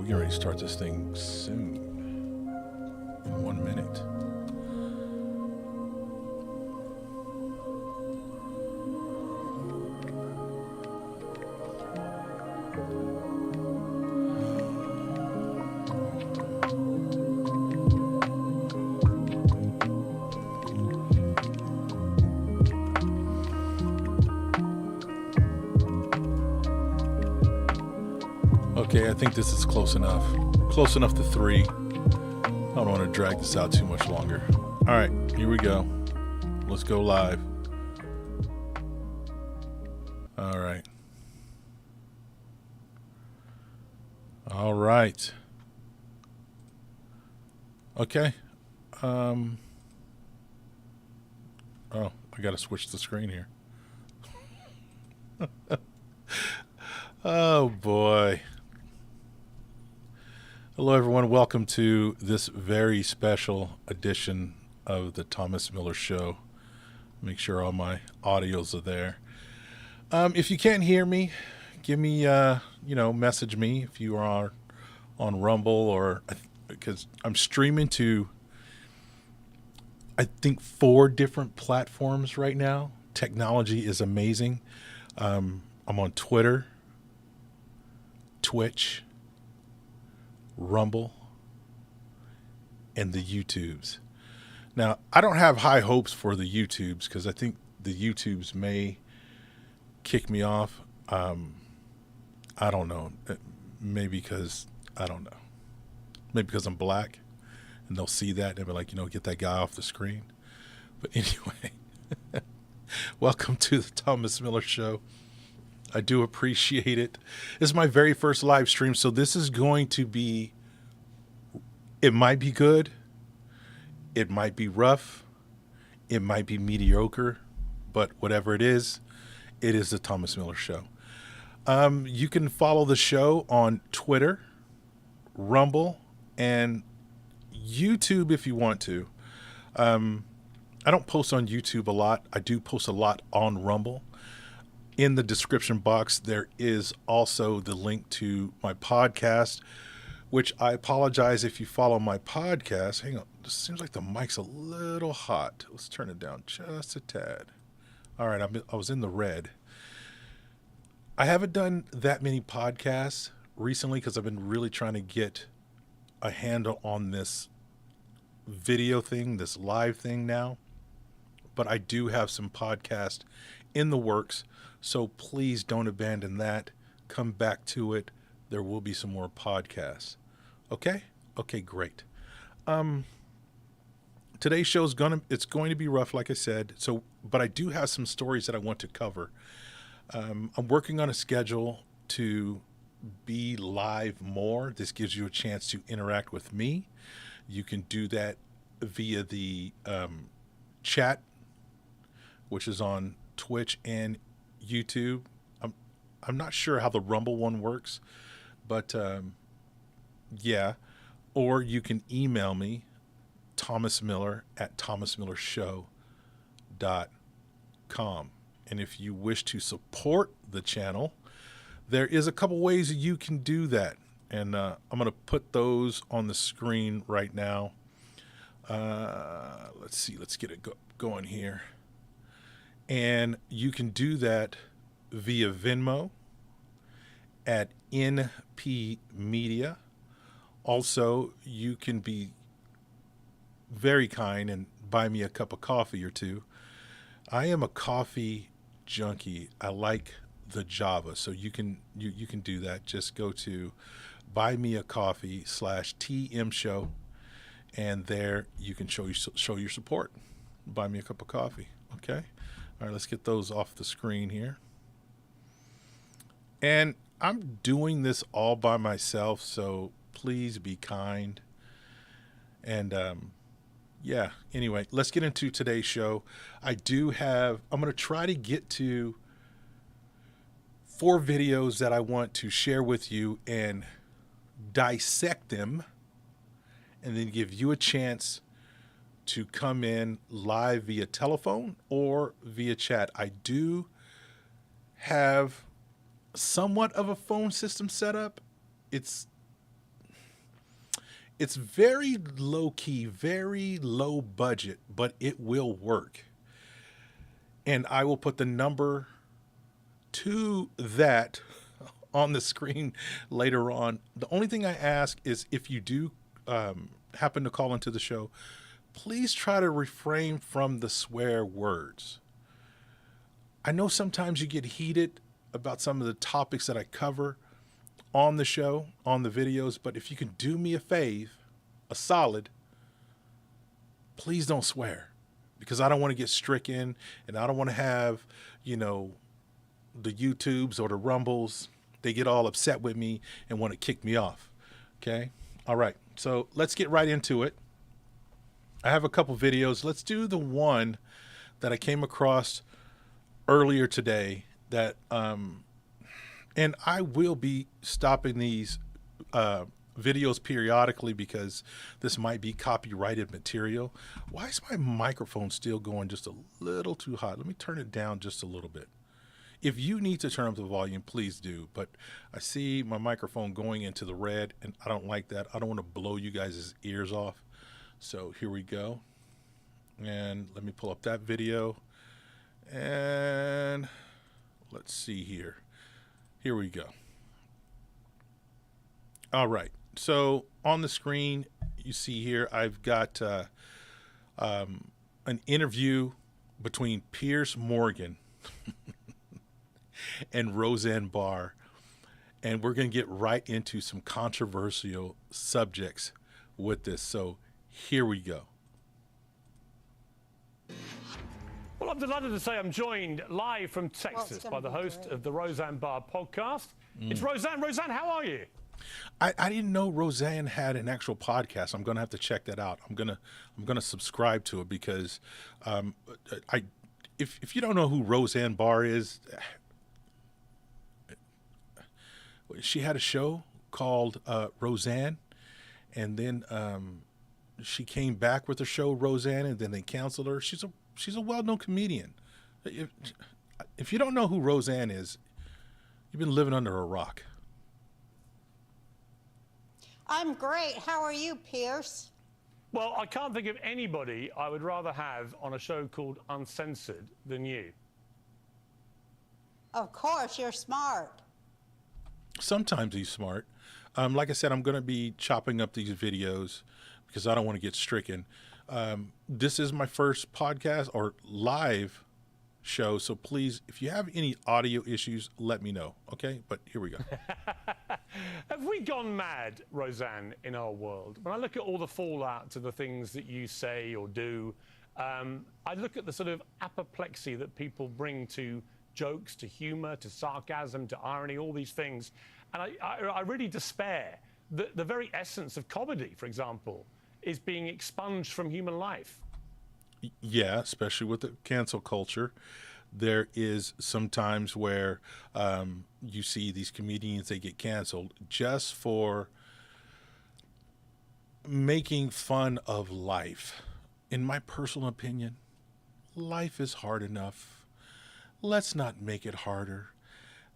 We're getting ready to start this thing soon. In 1 minute. Okay, I think this is close enough. Close enough to 3. I don't want to drag this out too much longer. All right, here we go. Let's go live. All right. All right. Okay. Oh, I got to switch the screen here. Oh, boy. Hello, everyone. Welcome to this very special edition of the Thomas Miller Show. Make sure all my audios are there. If you can't hear me, give me, message me if you are on Rumble or because I'm streaming to, I think, 4 different platforms right now. Technology is amazing. I'm on Twitter, Twitch, Rumble, and the YouTubes. Now, I don't have high hopes for the YouTubes because I think the YouTubes may kick me off. I don't know. Maybe because, I don't know. Maybe because I'm black and they'll see that and they'll be like, get that guy off the screen. But anyway, welcome to the Thomas Miller Show. I do appreciate it. This is my very first live stream, so this is going to be, it might be good, it might be rough, it might be mediocre, but whatever it is the Thomas Miller Show. You can follow the show on Twitter, Rumble, and YouTube if you want to. I don't post on YouTube a lot. I do post a lot on Rumble. In the description box, there is also the link to my podcast, which I apologize if you follow my podcast. Hang on. It seems like the mic's a little hot. Let's turn it down just a tad. All right. I was in the red. I haven't done that many podcasts recently because I've been really trying to get a handle on this video thing, this live thing now. But I do have some podcasts in the works. So please don't abandon that. Come back to it. There will be some more podcasts. Okay? Okay, great. Today's show is going to be rough, like I said. But I do have some stories that I want to cover. I'm working on a schedule to be live more, this gives you a chance to interact with me. You can do that via the chat, which is on Twitch and YouTube. I'm I'm not sure how the Rumble one works, but yeah. Or you can email me, Thomas Miller at thomasmillershow.com. And if you wish to support the channel, there is a couple ways you can do that. And I'm going to put those on the screen right now. Let's see. Let's get it going here. And you can do that via Venmo at NP Media. Also, you can be very kind and buy me a cup of coffee or two. I am a coffee junkie. I like the Java, so you can do that. Just go to buymeacoffee/TM show, and there you can show your support. Buy me a cup of coffee. Okay. All right, let's get those off the screen here. And I'm doing this all by myself, so please be kind. And yeah, anyway, let's get into today's show. I'm going to try to get to 4 videos that I want to share with you and dissect them, and then give you a chance to come in live via telephone or via chat. I do have somewhat of a phone system set up. It's very low key, very low budget, but it will work. And I will put the number to that on the screen later on. The only thing I ask is if you do happen to call into the show, please try to refrain from the swear words. I know sometimes you get heated about some of the topics that I cover on the show, on the videos, but if you can do me a solid, please don't swear, because I don't want to get stricken, and I don't want to have, the YouTubes or the Rumbles, they get all upset with me and want to kick me off. Okay. All right. So let's get right into it. I have a couple videos. Let's do the one that I came across earlier today that, and I will be stopping these videos periodically because this might be copyrighted material. Why is my microphone still going just a little too hot? Let me turn it down just a little bit. If you need to turn up the volume, please do. But I see my microphone going into the red, and I don't like that. I don't want to blow you guys' ears off. So here we go. And let me pull up that video. And let's see here. Here we go. All right. So on the screen, you see here, I've got an interview between Piers Morgan and Roseanne Barr. And we're going to get right into some controversial subjects with this. So here we go. Well, I'm delighted to say I'm joined live from Texas by the host of the Roseanne Barr podcast. It's Roseanne. Roseanne, how are you? I didn't know Roseanne had an actual podcast. I'm going to have to check that out. I'm going to subscribe to it because if you don't know who Roseanne Barr is, she had a show called Roseanne, and then she came back with the show Roseanne, and then they canceled her. She's a well-known comedian. If you don't know who Roseanne is, you've been living under a rock. I'm great. How are you, Pierce? Well, I can't think of anybody I would rather have on a show called Uncensored than you. Of course, you're smart. Sometimes he's smart. Like I said, I'm going to be chopping up these videos because I don't want to get stricken. This is my first podcast or live show, so please, if you have any audio issues, let me know, okay? But here we go. Have we gone mad, Roseanne, in our world? When I look at all the fallout to the things that you say or do, I look at the sort of apoplexy that people bring to jokes to humor to sarcasm to irony, all these things. And I really despair that the very essence of comedy, for example, is being expunged from human life. Yeah, especially with the cancel culture. There is some times where you see these comedians, they get canceled just for making fun of life. In my personal opinion, life is hard enough. Let's not make it harder.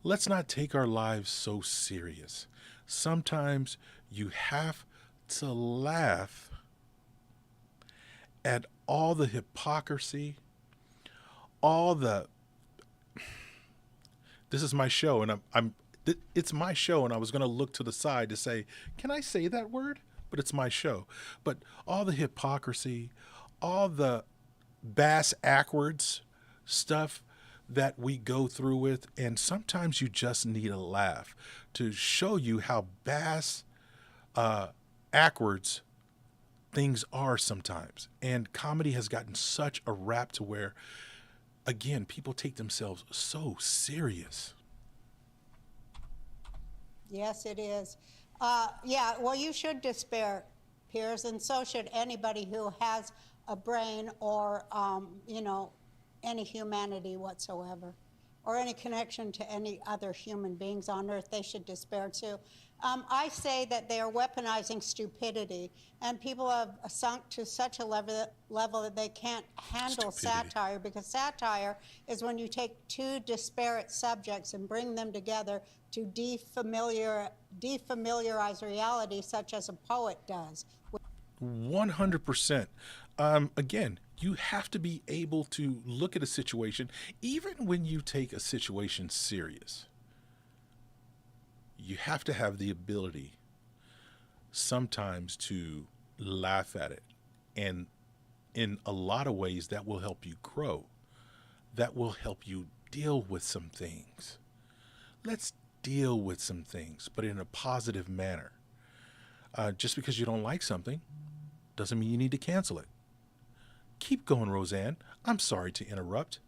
Let's not take our lives so serious. Sometimes you have to laugh at all the hypocrisy, all the this is my show and it's my show, and I was going to look to the side to say, can I say that word? But it's my show. But all the hypocrisy, all the bass backwards stuff that we go through with, and sometimes you just need a laugh to show you how bass backwards things are sometimes. And comedy has gotten such a rap to where, again, people take themselves so serious. Yes, it is. Yeah, well, you should despair, Piers, and so should anybody who has a brain or, any humanity whatsoever, or any connection to any other human beings on earth. They should despair too. I say that they are weaponizing stupidity, and people have sunk to such a level that they can't handle satire, because satire is when you take two disparate subjects and bring them together to defamiliarize reality, such as a poet does. 100%. Again, you have to be able to look at a situation, even when you take a situation serious. You have to have the ability sometimes to laugh at it. And in a lot of ways, that will help you grow. That will help you deal with some things. Let's deal with some things, but in a positive manner. Just because you don't like something doesn't mean you need to cancel it. Keep going, Roseanne. I'm sorry to interrupt.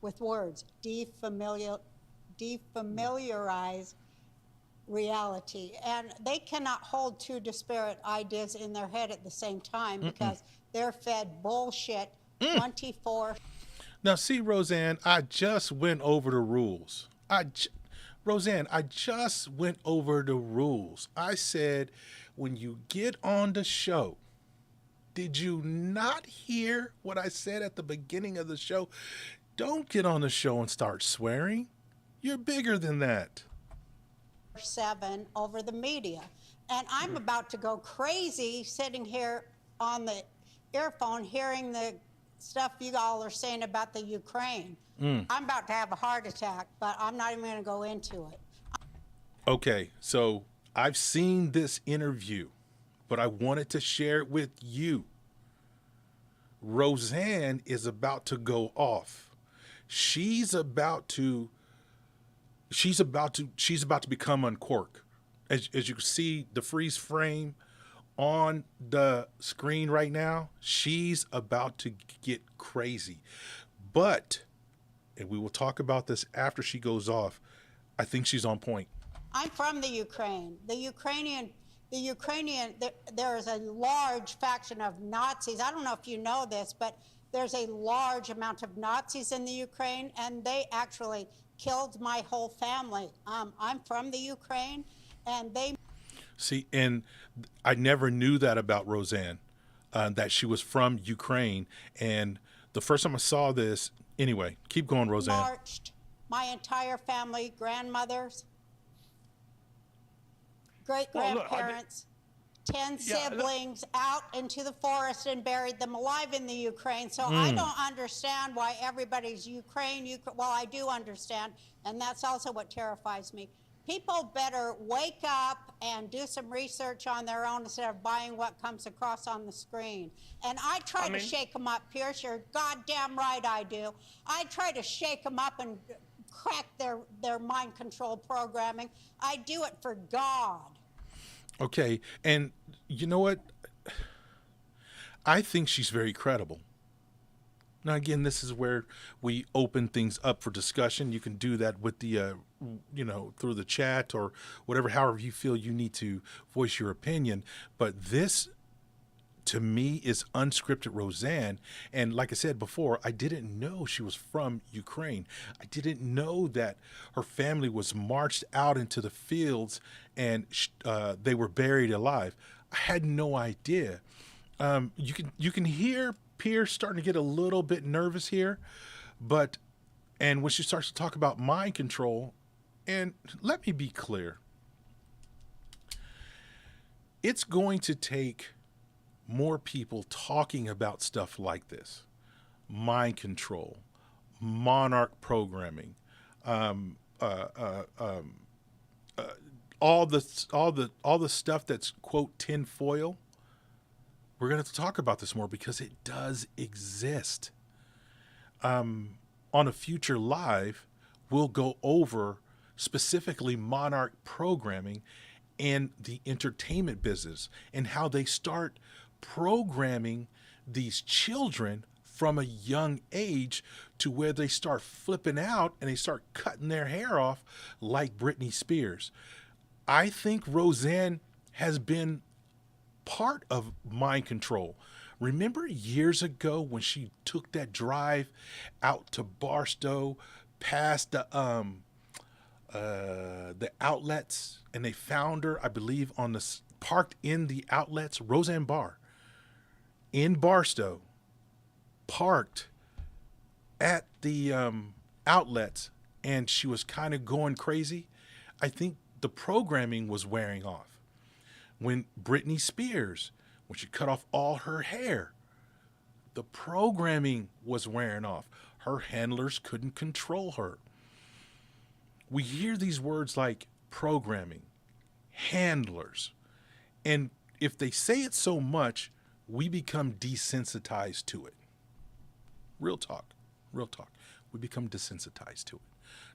With words, defamiliarize reality. And they cannot hold two disparate ideas in their head at the same time, because they're fed bullshit 24. Now, see, Roseanne, I just went over the rules. Roseanne, I just went over the rules. I said, when you get on the show, did you not hear what I said at the beginning of the show? Don't get on the show and start swearing. You're bigger than that. 7 over the media. And I'm about to go crazy sitting here on the earphone hearing the stuff you all are saying about the Ukraine. I'm about to have a heart attack, but I'm not even going to go into it. Okay, so I've seen this interview, but I wanted to share it with you. Roseanne is about to go off. She's about to become uncork. As you can see the freeze frame on the screen right now, she's about to get crazy. But, and we will talk about this after she goes off, I think she's on point. I'm from the Ukraine. There is a large faction of Nazis. I don't know if you know this, but there's a large amount of Nazis in the Ukraine, and they actually killed my whole family. I'm from the Ukraine, and they... See, and I never knew that about Roseanne, that she was from Ukraine. And the first time I saw this, anyway, keep going, Roseanne. Marched my entire family, grandmothers, great-grandparents, 10 siblings out into the forest and buried them alive in the Ukraine. So I don't understand why everybody's Ukraine. Well, I do understand, and that's also what terrifies me. People better wake up and do some research on their own instead of buying what comes across on the screen. And I try to shake them up, Piers. You're goddamn right I do. I try to shake them up and crack their mind control programming. I do it for God. Okay, and you know what? I think she's very credible. Now, again, this is where we open things up for discussion. You can do that with the, through the chat or whatever, however you feel you need to voice your opinion. But this, to me, is unscripted Roseanne. And like I said before, I didn't know she was from Ukraine. I didn't know that her family was marched out into the fields and they were buried alive. I had no idea. You can hear Pierce starting to get a little bit nervous here, and when she starts to talk about mind control, and let me be clear, it's going to take more people talking about stuff like this, mind control, monarch programming, all the stuff that's quote tinfoil. We're going to have to talk about this more because it does exist. On a future live, we'll go over specifically monarch programming and the entertainment business and how they start programming these children from a young age to where they start flipping out and they start cutting their hair off like Britney Spears. I think Roseanne has been part of mind control. Remember years ago when she took that drive out to Barstow past the outlets, and they found her, I believe, on the parked in the outlets, Roseanne Barr in Barstow, parked at the outlets, and she was kind of going crazy. I think the programming was wearing off. When Britney Spears, when she cut off all her hair, the programming was wearing off. Her handlers couldn't control her. We hear these words like programming, handlers, and if they say it so much, we become desensitized to it. Real talk. We become desensitized to it,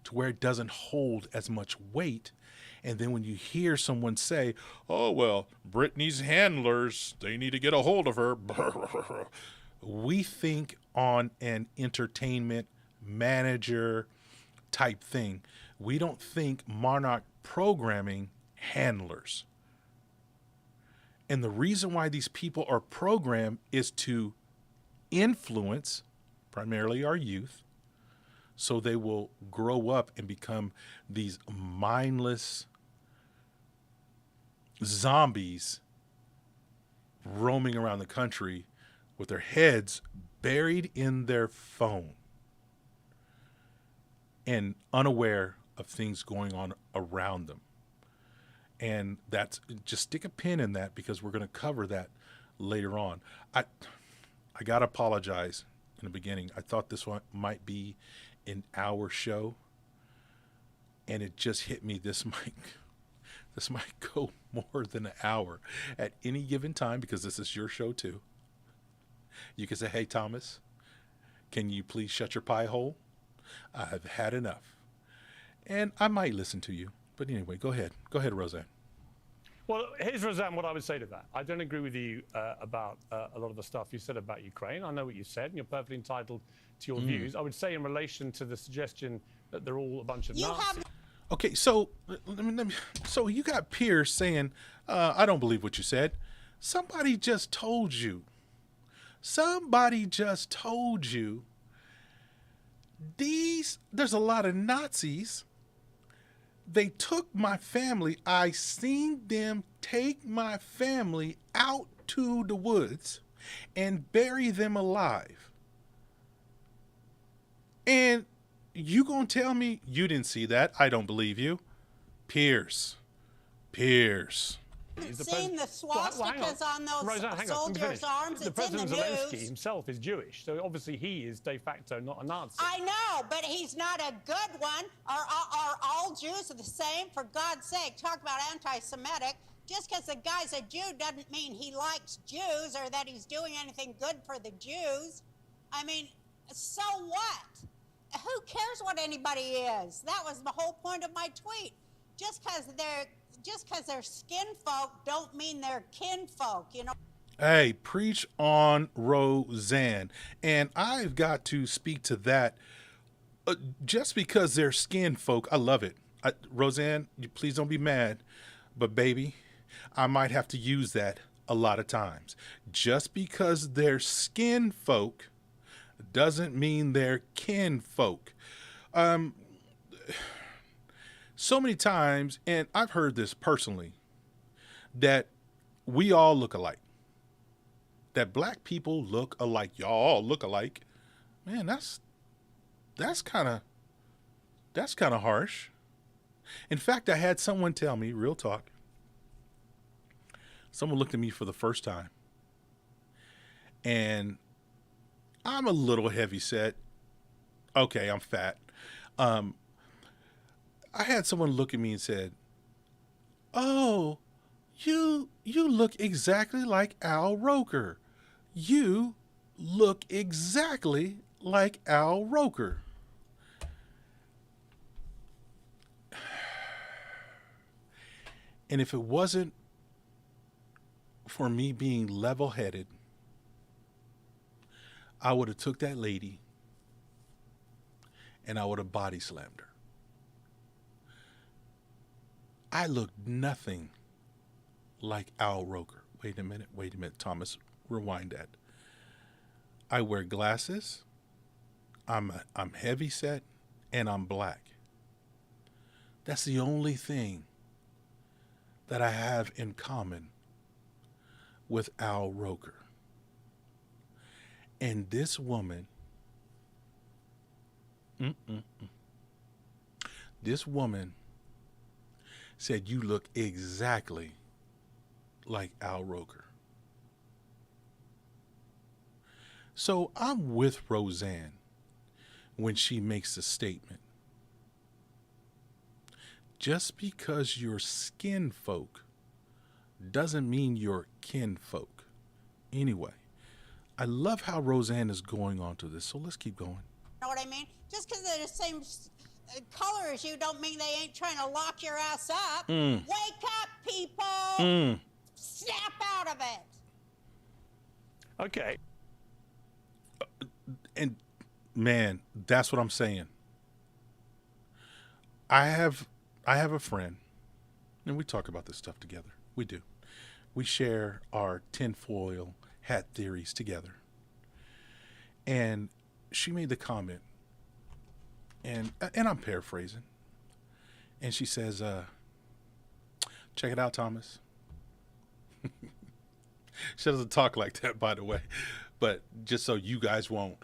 to where it doesn't hold as much weight. And then when you hear someone say, oh, well, Britney's handlers, they need to get a hold of her, we think on an entertainment manager type thing. We don't think monarch programming handlers. And the reason why these people are programmed is to influence primarily our youth, so they will grow up and become these mindless zombies roaming around the country with their heads buried in their phone and unaware of things going on around them. And that's, just stick a pin in that because we're going to cover that later on. I got to apologize in the beginning. I thought this one might be an hour show, and it just hit me. This might go more than an hour at any given time because this is your show too. You can say, hey, Thomas, can you please shut your pie hole? I've had enough. And I might listen to you. But anyway, go ahead. Go ahead, Roseanne. Well, here's, Roseanne, what I would say to that. I don't agree with you about a lot of the stuff you said about Ukraine. I know what you said, and you're perfectly entitled to your views. I would say in relation to the suggestion that they're all a bunch of Nazis. Okay, so so you got Pierce saying, I don't believe what you said. Somebody just told you. There's a lot of Nazis. They took my family. I seen them take my family out to the woods and bury them alive. And you gonna tell me you didn't see that? I don't believe you. Pierce. Seen the swastikas on those Roseanne, soldiers' arms. The It's in the President Zelensky news. himself is Jewish, so obviously he is de facto not a Nazi. I know, but he's not a good one. Are all Jews the same? For God's sake, talk about anti-Semitic. Just because the guy's a Jew doesn't mean he likes Jews or that he's doing anything good for the Jews. I mean, so what? Who cares what anybody is? That was the whole point of my tweet. Just because they're skin folk don't mean they're kinfolk, you know. Hey, preach on, Roseanne. And I've got to speak to that. Just because they're skin folk, I love it. Roseanne, you please don't be mad, but baby, I might have to use that a lot of times. Just because they're skin folk doesn't mean they're kin folk. So many times, and I've heard this personally, that we all look alike. That black people look alike. Y'all all look alike. Man, that's kind of harsh. In fact, I had someone tell me, real talk. Someone looked at me for the first time, and I'm a little heavy set. Okay, I'm fat. I had someone look at me and said, "Oh, you look exactly like Al Roker. You look exactly like Al Roker." And if it wasn't for me being level-headed, I would have took that lady and I would have body slammed her. I look nothing like Al Roker. Wait a minute, Thomas, rewind that. I wear glasses, I'm heavy set, and I'm black. That's the only thing that I have in common with Al Roker. And this woman, this woman said, "You look exactly like Al Roker." So I'm with Roseanne when she makes a statement. Just because you're skin folk doesn't mean you're kin folk. Anyway, I love how Roseanne is going on to this, so let's keep going. Know what I mean? Just because they're the same color as you don't mean they ain't trying to lock your ass up. Wake up, people! Snap out of it! Okay. And man, that's what I'm saying. I have a friend, and we talk about this stuff together. We do. We share our tinfoil hat theories together. And she made the comment, and I'm paraphrasing, and she says, "Check it out, Thomas." She doesn't talk like that, by the way, but just so you guys won't,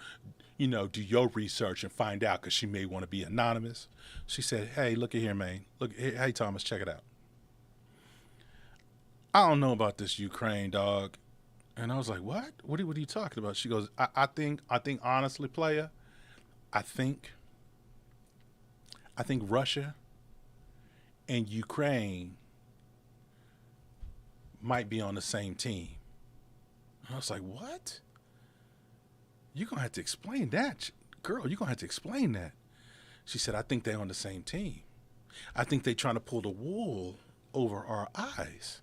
do your research and find out, because she may want to be anonymous. She said, "Hey, look at here, man. Look, hey, Thomas, check it out. I don't know about this Ukraine, dog." And I was like, "What? What are you talking about?" She goes, I think honestly, player, I think Russia and Ukraine might be on the same team." And I was like, "What? You're going to have to explain that. Girl, you're going to have to explain that." She said, "I think they're on the same team. I think they're trying to pull the wool over our eyes."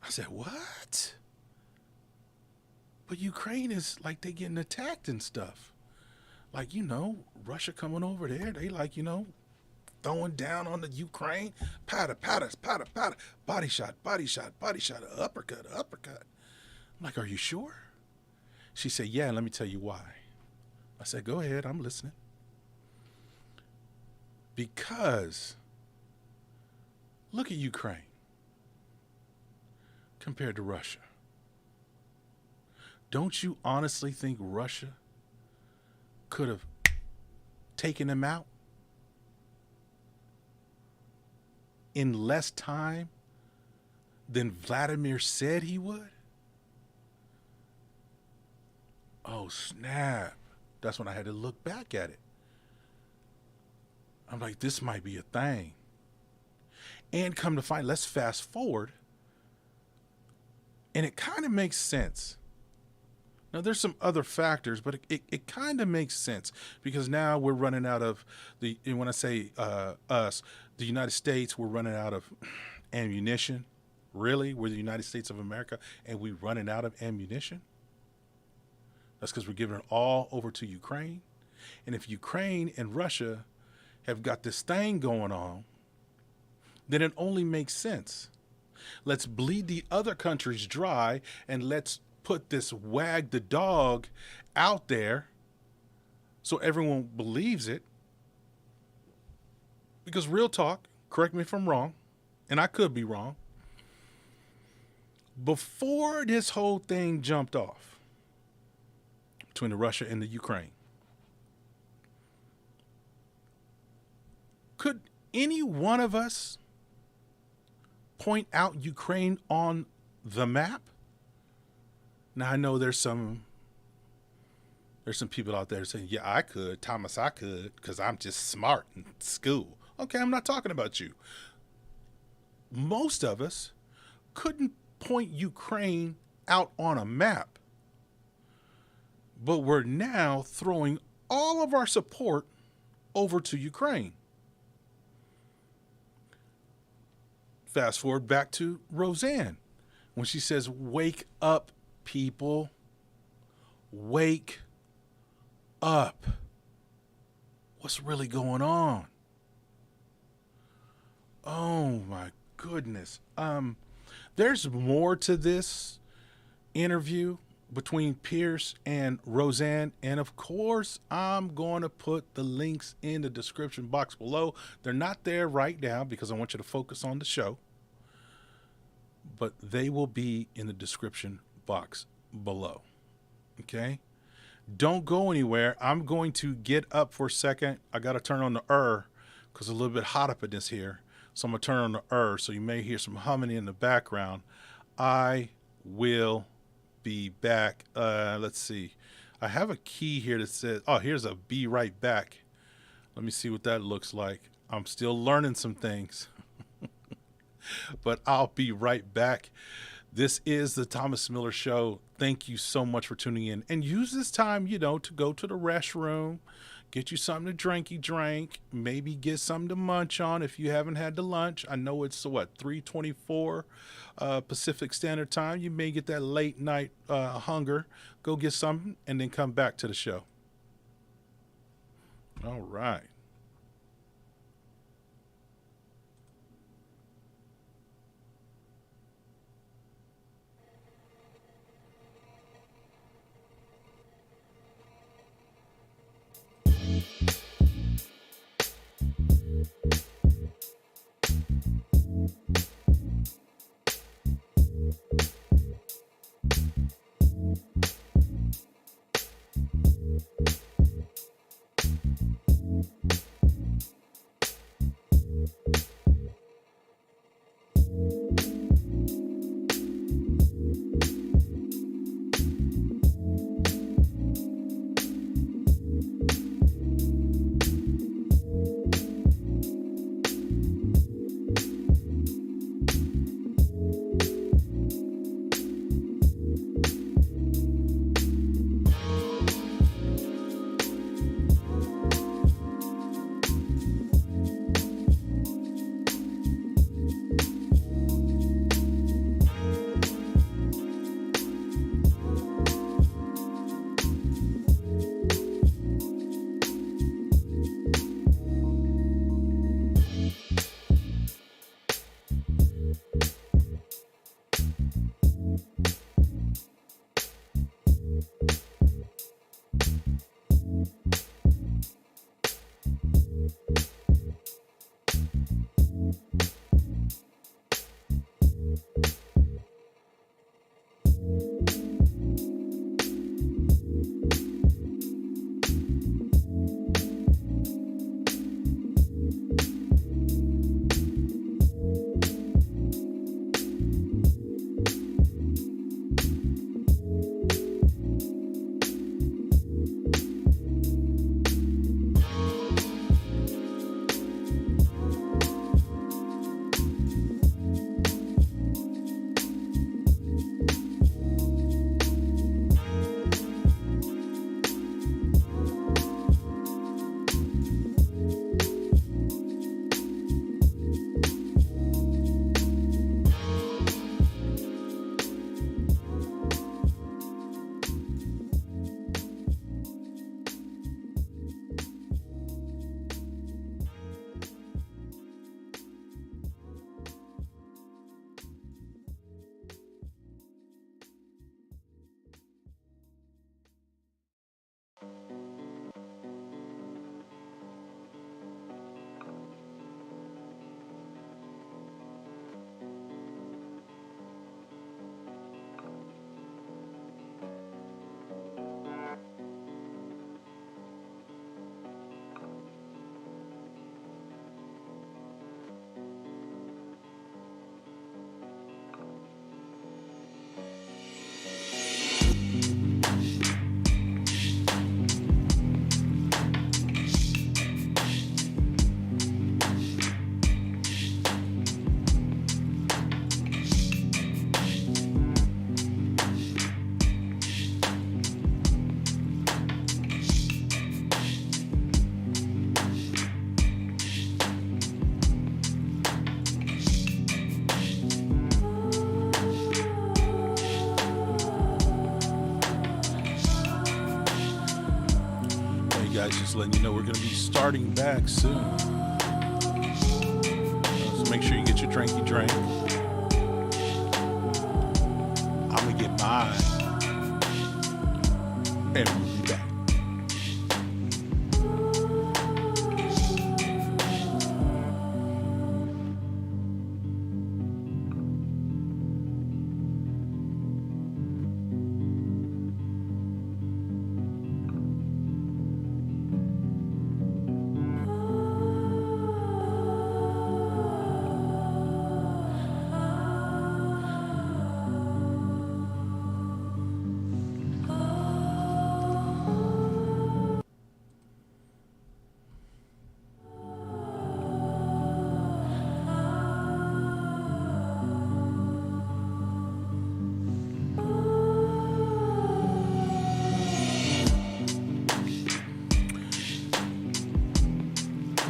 I said, "What?" But Ukraine is like they getting attacked and stuff. Like, Russia coming over there. They like, throwing down on the Ukraine. Powder, powder, powder, powder. Body shot, body shot, body shot. Uppercut, uppercut. I'm like, "Are you sure?" She said, "Yeah, let me tell you why." I said, "Go ahead, I'm listening." Because look at Ukraine compared to Russia. Don't you honestly think Russia could have taken them out in less time than Vladimir said he would? Oh, snap. That's when I had to look back at it. I'm like, this might be a thing. And come to find, let's fast forward. And it kind of makes sense. Now, there's some other factors, but it kind of makes sense, because now we're running out of and when I say us, the United States, we're running out of ammunition. Really? We're the United States of America and we running out of ammunition? That's because we're giving it all over to Ukraine. And if Ukraine and Russia have got this thing going on, then it only makes sense. Let's bleed the other countries dry and let's put this wag the dog out there so everyone believes it. Because real talk, correct me if I'm wrong, and I could be wrong, before this whole thing jumped off between the Russia and the Ukraine, could any one of us point out Ukraine on the map? Now I know there's some people out there saying, yeah, I could, Thomas, I could, because I'm just smart in school. Okay, I'm not talking about you. Most of us couldn't point Ukraine out on a map, but we're now throwing all of our support over to Ukraine. Fast forward back to Roseanne when she says, wake up, people. Wake up. What's really going on? Oh my goodness. There's more to this interview between Piers and Roseanne. And of course, I'm going to put the links in the description box below. They're not there right now because I want you to focus on the show, but they will be in the description box below. Okay? Don't go anywhere. I'm going to get up for a second. I got to turn on the because it's a little bit hot up in this here. So I'm going to turn on the so you may hear some humming in the background. I will be back. Let's see. I have a key here that says, oh, here's a be right back. Let me see what that looks like. I'm still learning some things, but I'll be right back. This is the Thomas Miller Show. Thank you so much for tuning in, and use this time, to go to the restroom, get you something to drink, maybe get something to munch on if you haven't had the lunch. I know it's 3:24 Pacific Standard Time. You may get that late night hunger. Go get something and then come back to the show. All right. Just letting you know we're going to be starting back soon. So make sure you get your drinky drink. I'm going to get mine. And we'll be back.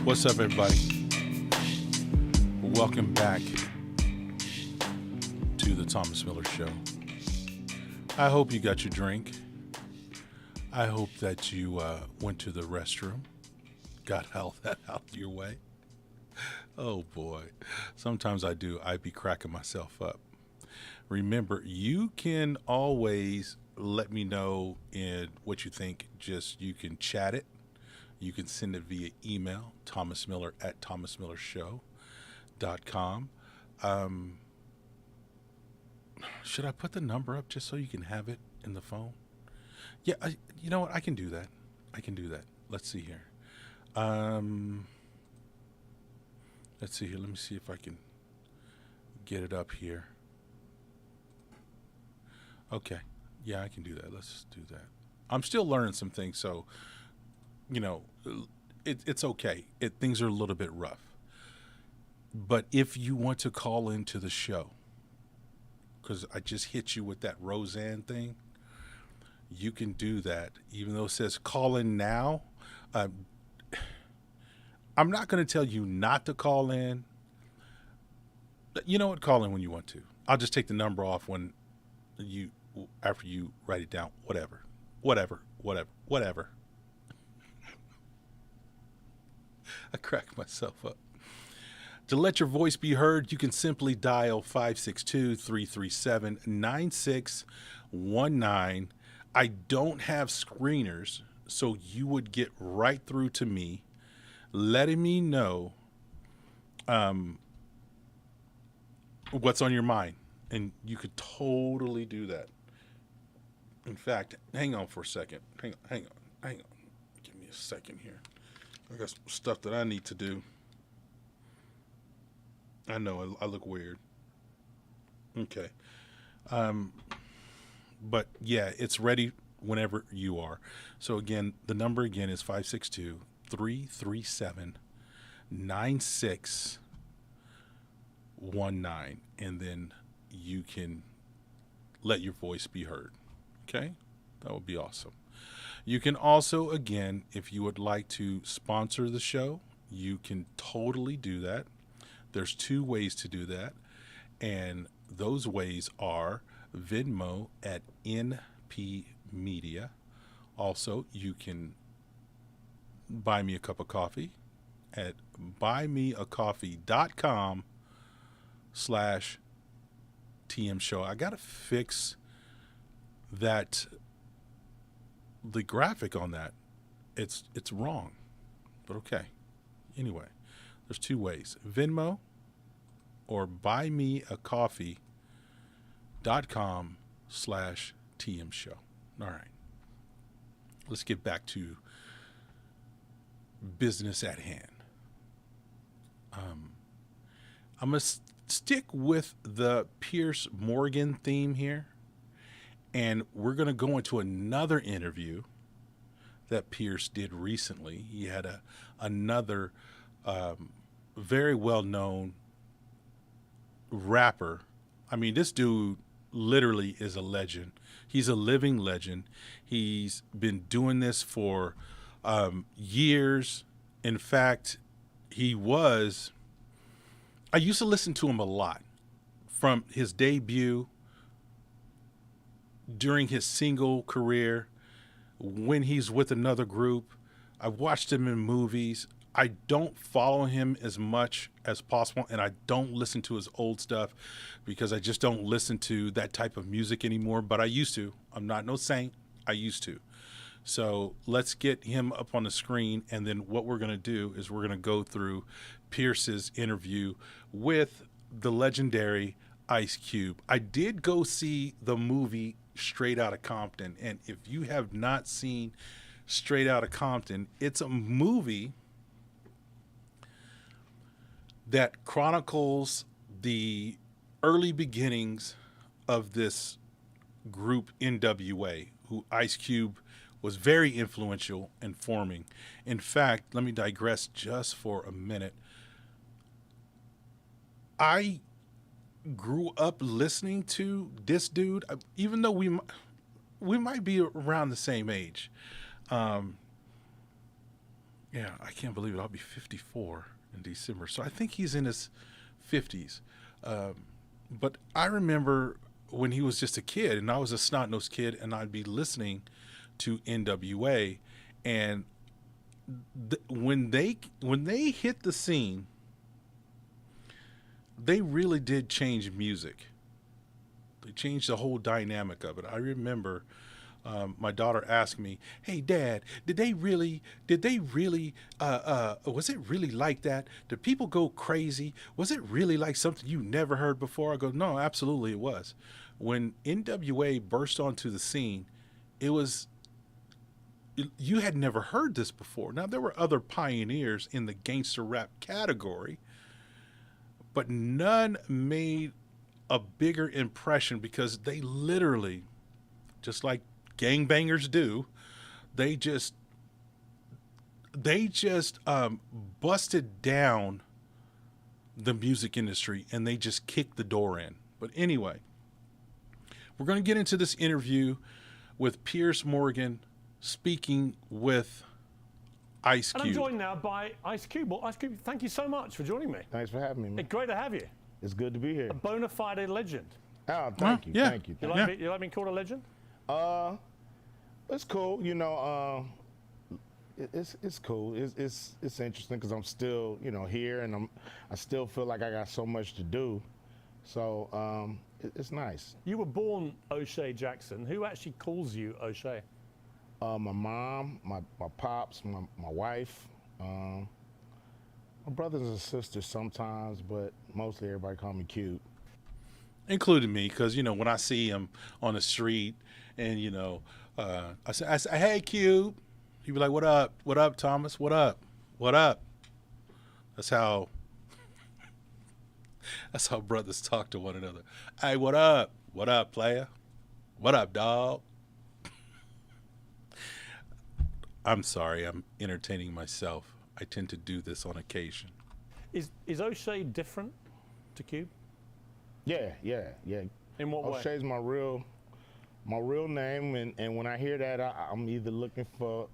What's up, everybody? Welcome back to the Thomas Miller Show. I hope you got your drink. I hope that you went to the restroom, got all that out your way. Oh boy, sometimes I do. I be cracking myself up. Remember, you can always let me know in what you think. Just you can chat it. You can send it via email, thomasmiller@thomasmillershow.com. Should I put the number up just so you can have it in the phone? Yeah, you know what? I can do that. Let's see here. Let's see here. Let me see if I can get it up here. Okay. Yeah, I can do that. Let's do that. I'm still learning some things, so you know, it's okay. Things are a little bit rough. But if you want to call into the show, because I just hit you with that Roseanne thing, you can do that. Even though it says call in now, I'm not going to tell you not to call in. You know what? Call in when you want to. I'll just take the number off after you write it down. Whatever. I crack myself up. To let your voice be heard, you can simply dial 562-337-9619. I don't have screeners, so you would get right through to me, letting me know what's on your mind. And you could totally do that. In fact, hang on for a second. Hang on. Give me a second here. I got some stuff that I need to do. I know I look weird. Okay. But yeah, it's ready whenever you are. So again, the number again is 562-337-9619. And then you can let your voice be heard. Okay? That would be awesome. You can also, again, if you would like to sponsor the show, you can totally do that. There's two ways to do that. And those ways are Venmo at NP Media. Also, you can buy me a cup of coffee at buymeacoffee.com/TM Show. I got to fix that. The graphic on that, it's wrong, but okay. Anyway, there's two ways: Venmo or buymeacoffee.com/TM Show. All right, let's get back to business at hand. I'm gonna stick with the Piers Morgan theme here. And we're going to go into another interview that Piers did recently. He had another very well-known rapper. I mean, this dude literally is a legend. He's a living legend. He's been doing this for years. In fact, I used to listen to him a lot from his debut, during his single career, when he's with another group. I've watched him in movies. I don't follow him as much as possible, and I don't listen to his old stuff because I just don't listen to that type of music anymore. But I used to. I'm not no saint. I used to. So let's get him up on the screen, and then what we're going to do is we're going to go through Pierce's interview with the legendary Ice Cube. I did go see the movie Straight Outta Compton, and if you have not seen Straight Outta Compton, it's a movie that chronicles the early beginnings of this group NWA, who Ice Cube was very influential in forming. In fact, let me digress just for a minute. I grew up listening to this dude, even though we might be around the same age. Yeah, I can't believe it. I'll be 54 in December. So I think he's in his 50s. But I remember when he was just a kid, and I was a snot-nosed kid, and I'd be listening to NWA, and when they hit the scene, they really did change music. They changed the whole dynamic of it. I remember my daughter asked me, "Hey, Dad, did they really, was it really like that? Did people go crazy? Was it really like something you never heard before?" I go, "No, absolutely it was." When NWA burst onto the scene, you had never heard this before. Now, there were other pioneers in the gangster rap category, but none made a bigger impression because they literally, just like gangbangers do, they just busted down the music industry and they just kicked the door in. But anyway, we're going to get into this interview with Piers Morgan speaking with Ice Cube. And I'm joined now by Ice Cube. Well, Ice Cube, thank you so much for joining me. Thanks for having me, man. It's great to have you. It's good to be here. A bona fide legend. Oh, thank you. Yeah. Thank you. You like being called a legend? It's cool. You know, it's cool. It's interesting because I'm still, here, and I still feel like I got so much to do. So it's nice. You were born O'Shea Jackson. Who actually calls you O'Shea? My mom, my pops, my wife, my brothers and sisters sometimes, but mostly everybody call me Cube. Including me, because, when I see him on the street and, I say, "Hey, Cube." He'd be like, "What up? What up, Thomas? What up? What up?" That's how brothers talk to one another. "Hey, what up? What up, player? What up, dog?" I'm sorry, I'm entertaining myself. I tend to do this on occasion. Is O'Shea different to Cube? Yeah. In what way? O'Shea's my real name, and when I hear that, I'm either looking for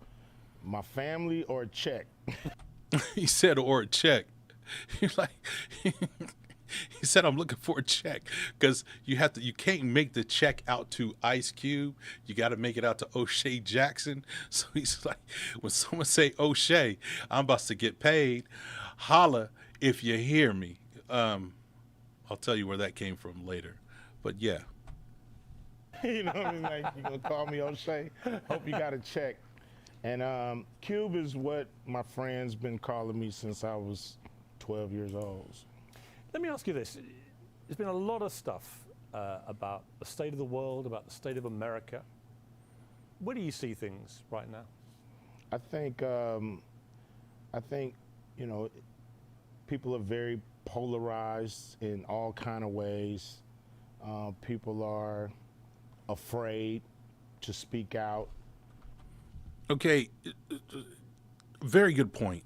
my family or a check. He said, "Or a check." He's like, he said, "I'm looking for a check," because you can't make the check out to Ice Cube. You got to make it out to O'Shea Jackson. So he's like, when someone say O'Shea, I'm about to get paid. Holla if you hear me. I'll tell you where that came from later. But yeah. You know what I mean? Like, you gonna call me O'Shea? Hope you got a check. And Cube is what my friends been calling me since I was 12 years old. Let me ask you this. There's been a lot of stuff about the state of the world, about the state of America. Where do you see things right now? I think people are very polarized in all kind of ways. People are afraid to speak out. Okay, very good point.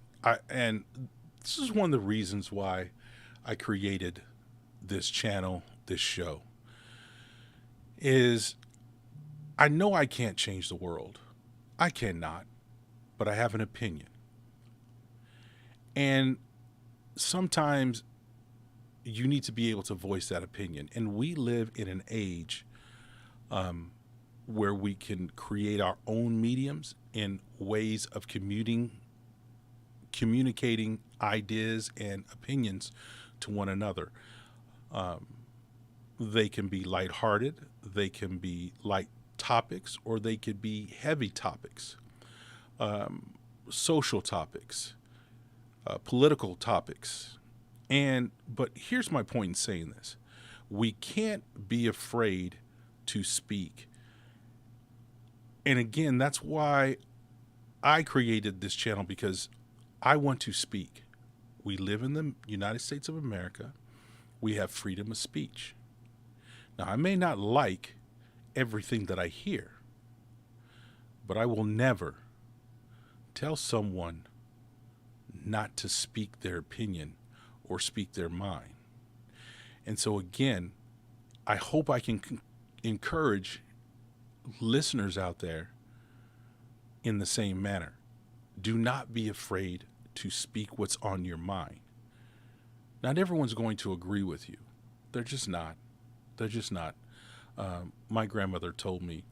And this is one of the reasons why I created this channel, this show, is I know I can't change the world. I cannot, but I have an opinion. And sometimes you need to be able to voice that opinion. And we live in an age where we can create our own mediums and ways of communicating ideas and opinions to one another. They can be lighthearted, they can be light topics, or they could be heavy topics, social topics, political topics. But here's my point in saying this. We can't be afraid to speak. And again, that's why I created this channel, because I want to speak. We live in the United States of America. We have freedom of speech. Now, I may not like everything that I hear, but I will never tell someone not to speak their opinion or speak their mind. And so again, I hope I can encourage listeners out there in the same manner. Do not be afraid to speak what's on your mind. Not everyone's going to agree with you. They're just not. They're just not. My grandmother told me,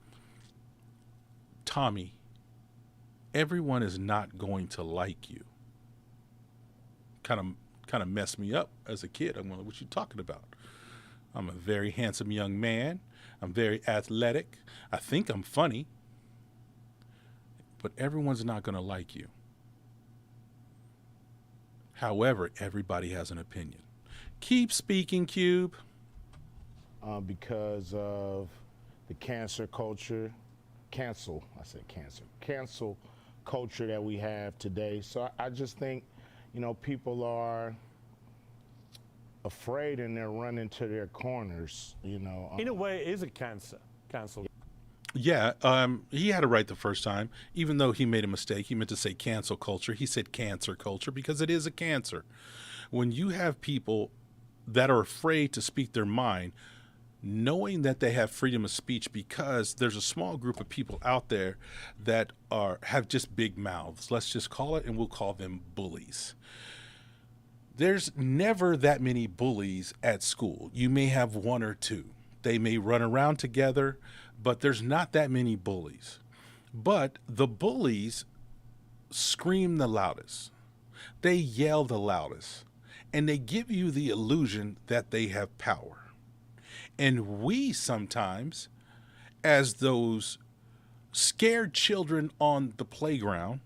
Tommy, everyone is not going to like you. Kind of messed me up as a kid. I'm like, what you talking about? I'm a very handsome young man. I'm very athletic. I think I'm funny. But everyone's not going to like you. However, everybody has an opinion. Keep speaking, Cube. Because of the cancel culture culture that we have today. So I just think, people are afraid and they're running to their corners, In a way, it is a cancel. Yeah, he had it right the first time. Even though he made a mistake, he meant to say cancel culture. He said cancer culture because it is a cancer. When you have people that are afraid to speak their mind, knowing that they have freedom of speech, because there's a small group of people out there that have just big mouths, let's just call it, and we'll call them bullies. There's never that many bullies at school. You may have one or two. They may run around together, but there's not that many bullies. But the bullies scream the loudest. They yell the loudest. And they give you the illusion that they have power. And we sometimes, as those scared children on the playground,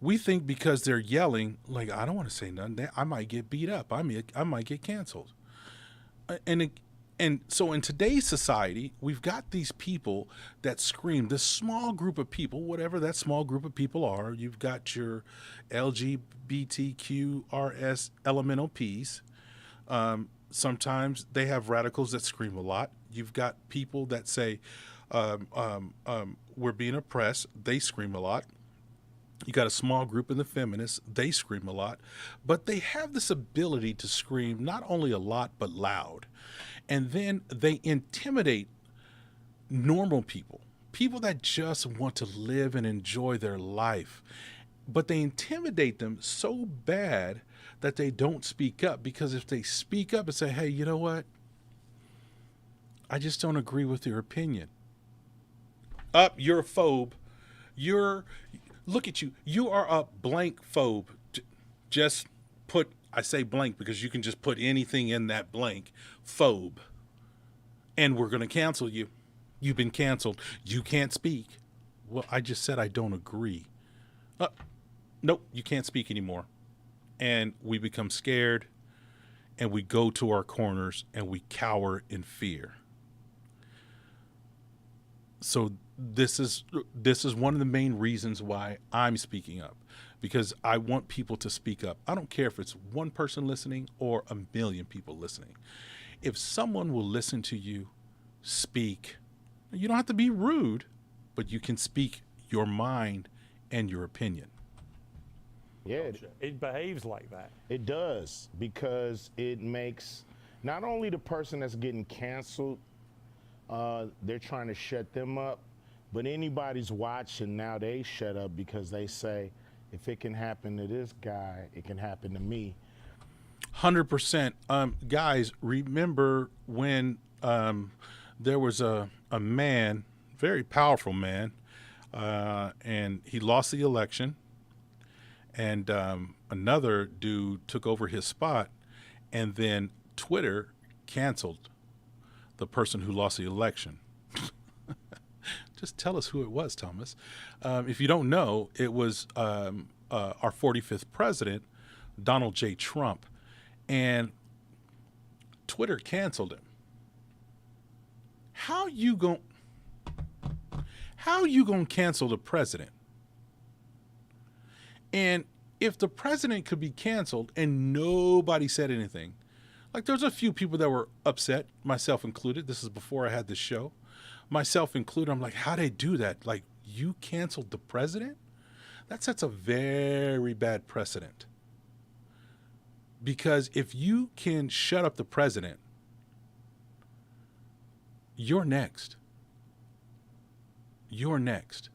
we think because they're yelling, like, I don't want to say nothing, I might get beat up. I might get canceled. And so in today's society, we've got these people that scream, this small group of people, whatever that small group of people are. You've got your LGBTQRS elemental Ps. Sometimes they have radicals that scream a lot. You've got people that say, we're being oppressed. They scream a lot. You got a small group in the feminists. They scream a lot. But they have this ability to scream not only a lot, but loud. And then they intimidate normal people, people that just want to live and enjoy their life. But they intimidate them so bad that they don't speak up, because if they speak up and say, hey, you know what? I just don't agree with your opinion. You're a phobe. Look at you. You are a blank phobe. Just put, I say blank because you can just put anything in that blank. Phobe. And we're going to cancel you. You've been canceled. You can't speak. Well, I just said I don't agree. Nope, you can't speak anymore. And we become scared, and we go to our corners, and we cower in fear. So this is one of the main reasons why I'm speaking up, because I want people to speak up. I don't care if it's one person listening or a million people listening. If someone will listen to you, speak. You don't have to be rude, but you can speak your mind and your opinion. Yeah, It behaves like that. it does, because it makes not only the person that's getting canceled, they're trying to shut them up, but anybody's watching now, they shut up because they say, if it can happen to this guy, it can happen to me. 100%. Guys, remember when there was a man, very powerful man, and he lost the election, and another dude took over his spot, and then Twitter canceled the person who lost the election. Just tell us who it was, Thomas. If you don't know, it was our 45th president, Donald J. Trump, and Twitter canceled him. How you gonna cancel the president? And if the president could be canceled and nobody said anything, like there's a few people that were upset, myself included. This is before I had this show. Myself included, I'm like, how they do that? Like, you canceled the president? That sets a very bad precedent. Because if you can shut up the president, you're next. You're next.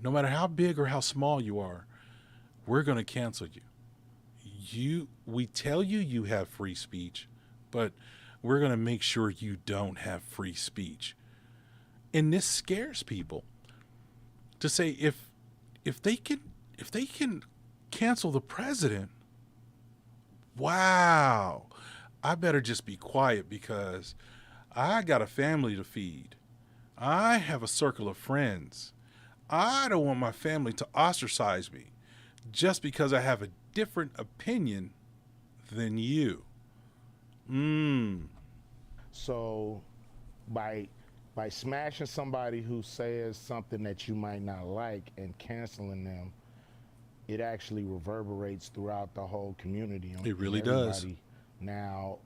No matter how big or how small you are, we're going to cancel you. We tell you you have free speech, but we're going to make sure you don't have free speech. And this scares people to say if they can cancel the president, wow, I better just be quiet because I got a family to feed. I have a circle of friends. I don't want my family to ostracize me just because I have a different opinion than you. So by smashing somebody who says something that you might not like and canceling them, it actually reverberates throughout the whole community. It really does. Everybody now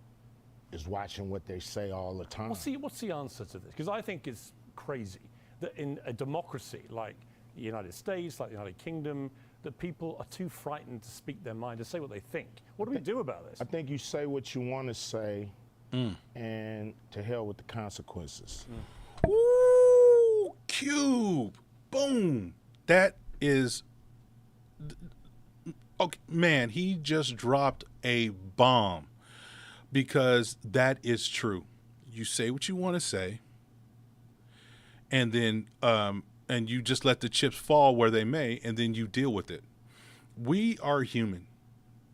is watching what they say all the time. Well, see, what's the answer to this? Because I think it's crazy that in a democracy like the United States, like the United Kingdom, that people are too frightened to speak their mind, to say what they think. What do we do about this? I think you say what you want to say, and to hell with the consequences. Ooh, Cube. Boom. That is... Okay, man, he just dropped a bomb because that is true. You say what you want to say, and then and you just let the chips fall where they may, and then you deal with it. We are human.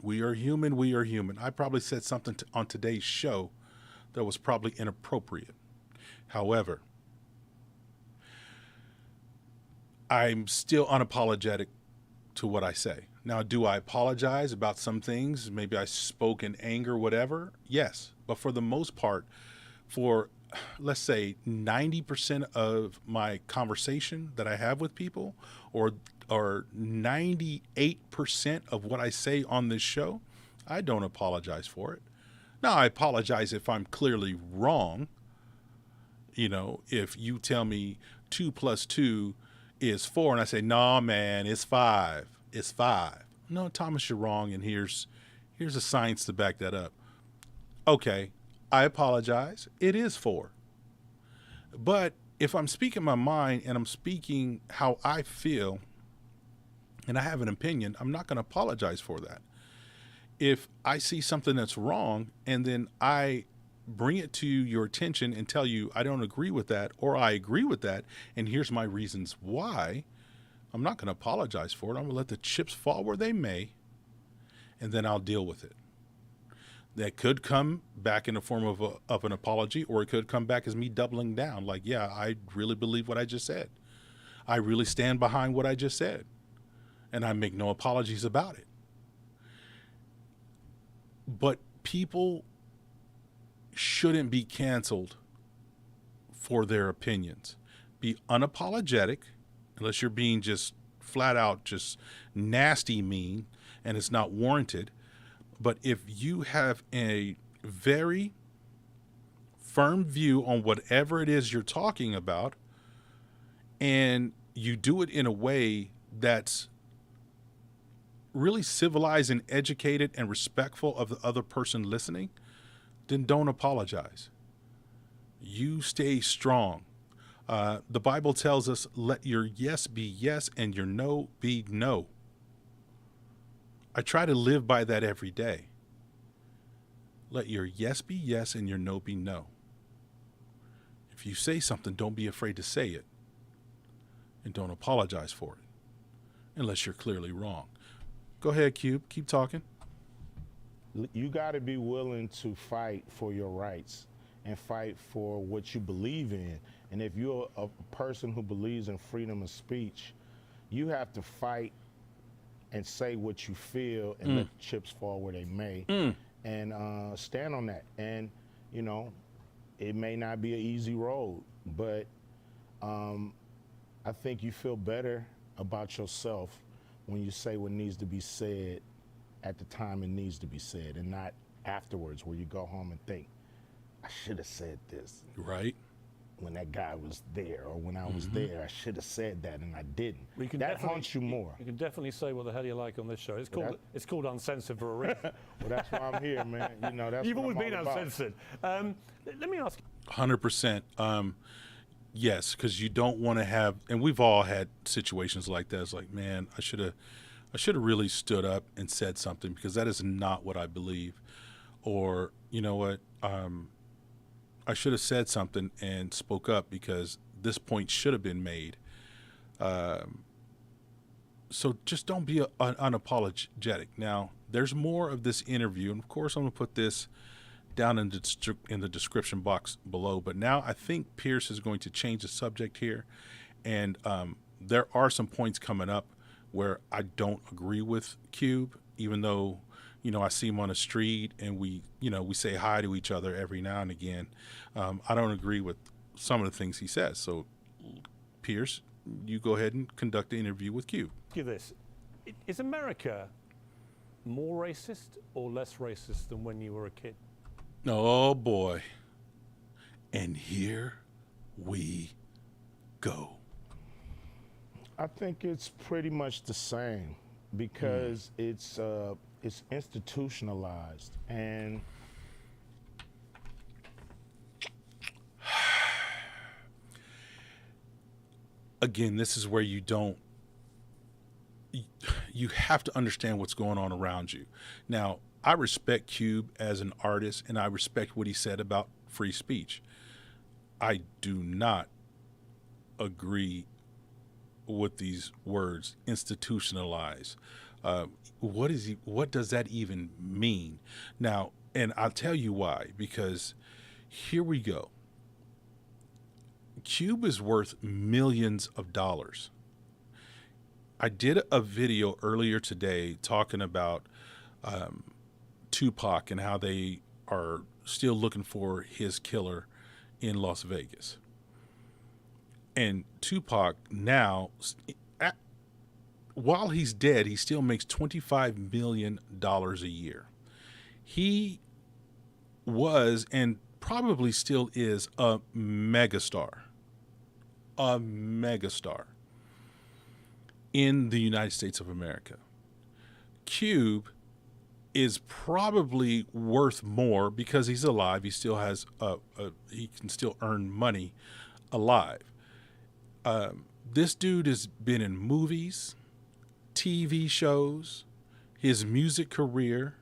We are human. We are human. I probably said something on today's show that was probably inappropriate. However, I'm still unapologetic to what I say. Now, do I apologize about some things? Maybe I spoke in anger, whatever. Yes. But for the most part, for let's say 90% of my conversation that I have with people, or 98% of what I say on this show, I don't apologize for it. Now, I apologize if I'm clearly wrong. You know, if you tell me 2 + 2 is 4, and I say, no, man, it's 5. It's 5. No, Thomas, you're wrong, and here's a science to back that up. Okay, I apologize. It is 4. But if I'm speaking my mind and I'm speaking how I feel and I have an opinion, I'm not going to apologize for that. If I see something that's wrong and then I bring it to your attention and tell you I don't agree with that, or I agree with that, and here's my reasons why, I'm not going to apologize for it. I'm going to let the chips fall where they may, and then I'll deal with it. That could come back in the form of an apology, or it could come back as me doubling down. Like, yeah, I really believe what I just said. I really stand behind what I just said. And I make no apologies about it. But people shouldn't be canceled for their opinions. Be unapologetic, unless you're being just flat out just nasty mean and it's not warranted. But if you have a very firm view on whatever it is you're talking about, and you do it in a way that's really civilized and educated and respectful of the other person listening, then don't apologize. You stay strong. The Bible tells us, let your yes be yes and your no be no. I try to live by that every day. Let your yes be yes and your no be no. if you say something, don't be afraid to say it. And don't apologize for it. Unless you're clearly wrong. Go ahead, Cube. Keep talking. You got to be willing to fight for your rights and fight for what you believe in. And if you're a person who believes in freedom of speech, you have to fight and say what you feel and let the chips fall where they may, and stand on that. And, you know, it may not be an easy road, but I think you feel better about yourself when you say what needs to be said at the time it needs to be said, and not afterwards where you go home and think, I should have said this Right? when that guy was there, or when I was there, I should have said that and I didn't. We can That definitely- haunts you more. You can definitely say what the hell you like on this show. It's called Uncensored for a reason. Well, that's why I'm here, man. You know, that's You've what always I'm been all about. uncensored. Let me ask you. 100%. Yes, because you don't want to have, and we've all had situations like that. It's like, man, I should have really stood up and said something, because that is not what I believe. Or, you know what, I should have said something and spoke up because this point should have been made. So just don't be unapologetic. Now, there's more of this interview, and of course I'm going to put this down in the description box below. But now I think Pierce is going to change the subject here, and there are some points coming up where I don't agree with Cube, even though, you know, I see him on the street and we say hi to each other every now and again. I don't agree with some of the things he says. So, Pierce, you go ahead and conduct the interview with Cube. Ask you this: is America more racist or less racist than when you were a kid? Oh boy. And here we go. I think it's pretty much the same, because it's institutionalized, and Again, this is where you have to understand what's going on around you. Now, I respect Cube as an artist, and I respect what he said about free speech. I do not agree with these words, institutionalize. What does that even mean? Now, and I'll tell you why, because here we go. Cube is worth millions of dollars. I did a video earlier today talking about Tupac and how they are still looking for his killer in Las Vegas. And Tupac now, while he's dead, he still makes $25 million a year. He was, and probably still is, a megastar. A megastar in the United States of America. Cube is probably worth more because he's alive. He still has he can still earn money alive. This dude has been in movies, TV shows, his music career.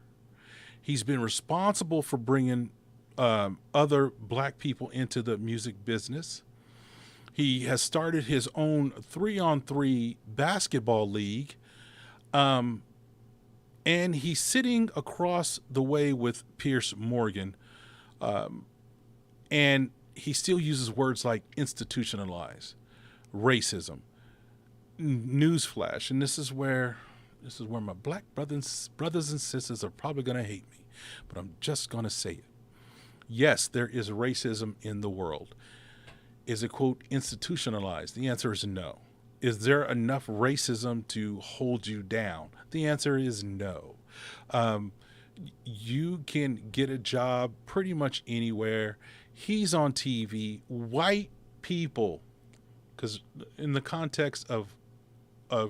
He's been responsible for bringing other black people into the music business. He has started his own 3-on-3 basketball league. And he's sitting across the way with Piers Morgan. And he still uses words like institutionalize, racism, newsflash. And this is where my black brothers and sisters are probably going to hate me. But I'm just going to say it. Yes, there is racism in the world. Is it, quote, institutionalized? The answer is no. Is there enough racism to hold you down? The answer is no. You can get a job pretty much anywhere. He's on TV. White people, because in the context of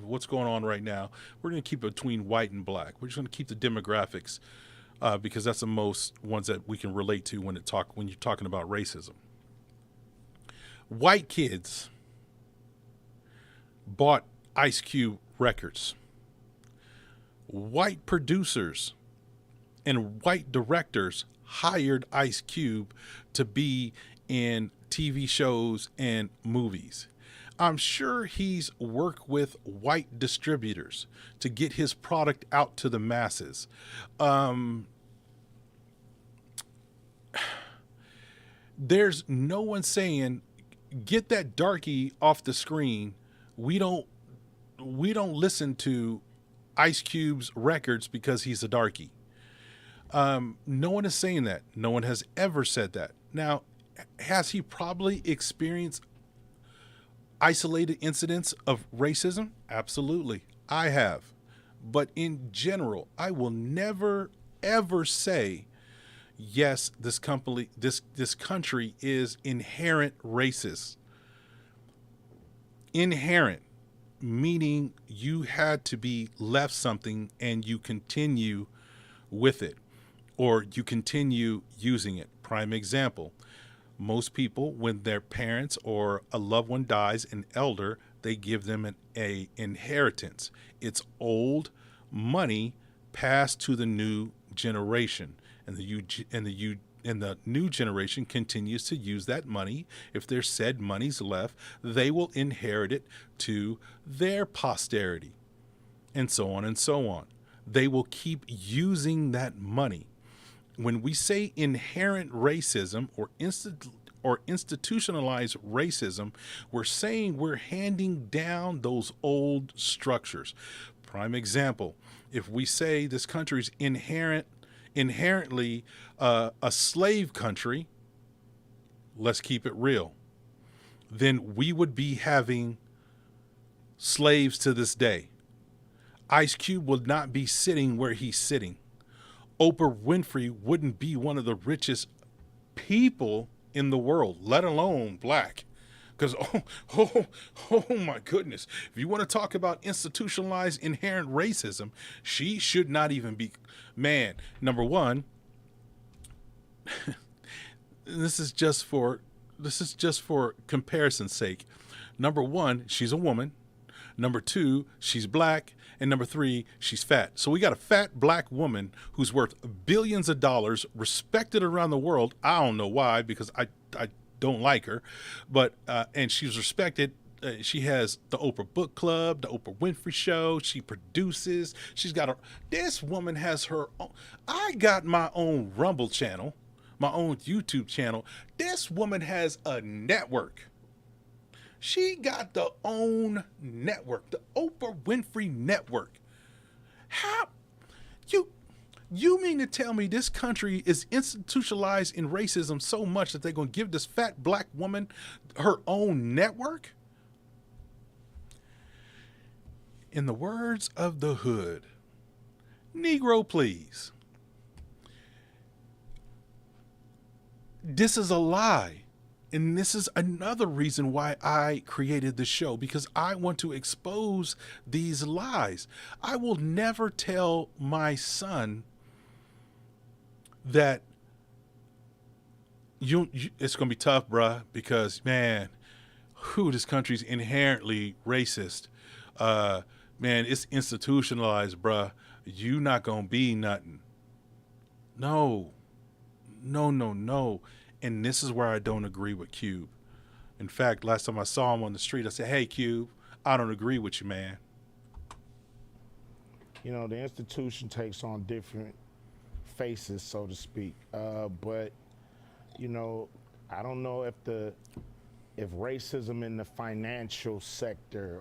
what's going on right now, we're going to keep it between white and black. We're just going to keep the demographics because that's the most ones that we can relate to when you're talking about racism. White kids bought Ice Cube records. White producers and white directors hired Ice Cube to be in TV shows and movies. I'm sure he's worked with white distributors to get his product out to the masses. There's no one saying, get that darkie off the screen. We don't listen to Ice Cube's records because he's a darkie. No one is saying that. No one has ever said that. Now, has he probably experienced isolated incidents of racism? Absolutely. I have. But in general, I will never, ever say, yes, this country is inherent racist. Inherent, meaning you had to be left something and you continue with it, or you continue using it. Prime example, most people, when their parents or a loved one dies, an elder, they give them an inheritance. It's old money passed to the new generation, and the new generation continues to use that money. If there's said money's left, they will inherit it to their posterity, and so on and so on. They will keep using that money. When we say inherent racism or institutionalized racism, we're saying we're handing down those old structures. Prime example, if we say this country's inherently a slave country, let's keep it real, then we would be having slaves to this day. Ice Cube would not be sitting where he's sitting. Oprah Winfrey wouldn't be one of the richest people in the world, let alone black. Because, oh my goodness, if you want to talk about institutionalized inherent racism, she should not even be. Man, number one, this is just for comparison's sake. Number one, she's a woman. Number two, she's black. And number three, she's fat. So we got a fat black woman who's worth billions of dollars, respected around the world. I don't know why, because I don't like her, but and she's respected. She has the Oprah Book Club, the Oprah Winfrey Show. She produces. She's got this woman has her own. I got my own Rumble channel, my own YouTube channel. This woman has a network. She got the own network, the Oprah Winfrey Network. How you mean to tell me this country is institutionalized in racism so much that they're going to give this fat black woman her own network? In the words of the hood, Negro, please. This is a lie. And this is another reason why I created the show, because I want to expose these lies. I will never tell my son that it's going to be tough, bruh, because, man, this country's inherently racist. Man, it's institutionalized, bruh. You not going to be nothing. No. And this is where I don't agree with Cube. In fact, last time I saw him on the street, I said, hey, Cube, I don't agree with you, man. You know, the institution takes on different faces, so to speak. But, you know, I don't know if racism in the financial sector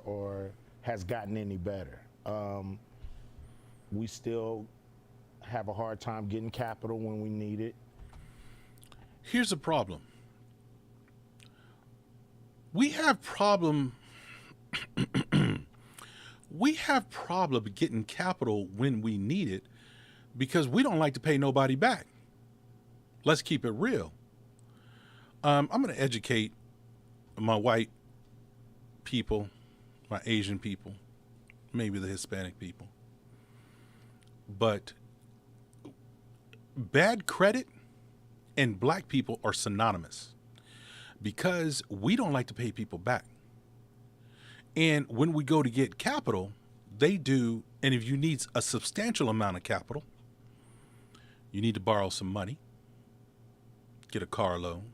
has gotten any better. We still have a hard time getting capital when we need it. Here's the problem. We have problem getting capital when we need it because we don't like to pay nobody back. Let's keep it real. I'm going to educate my white people, my Asian people, maybe the Hispanic people. But bad credit and black people are synonymous because we don't like to pay people back. And when we go to get capital, they do. And if you need a substantial amount of capital, you need to borrow some money, get a car loan,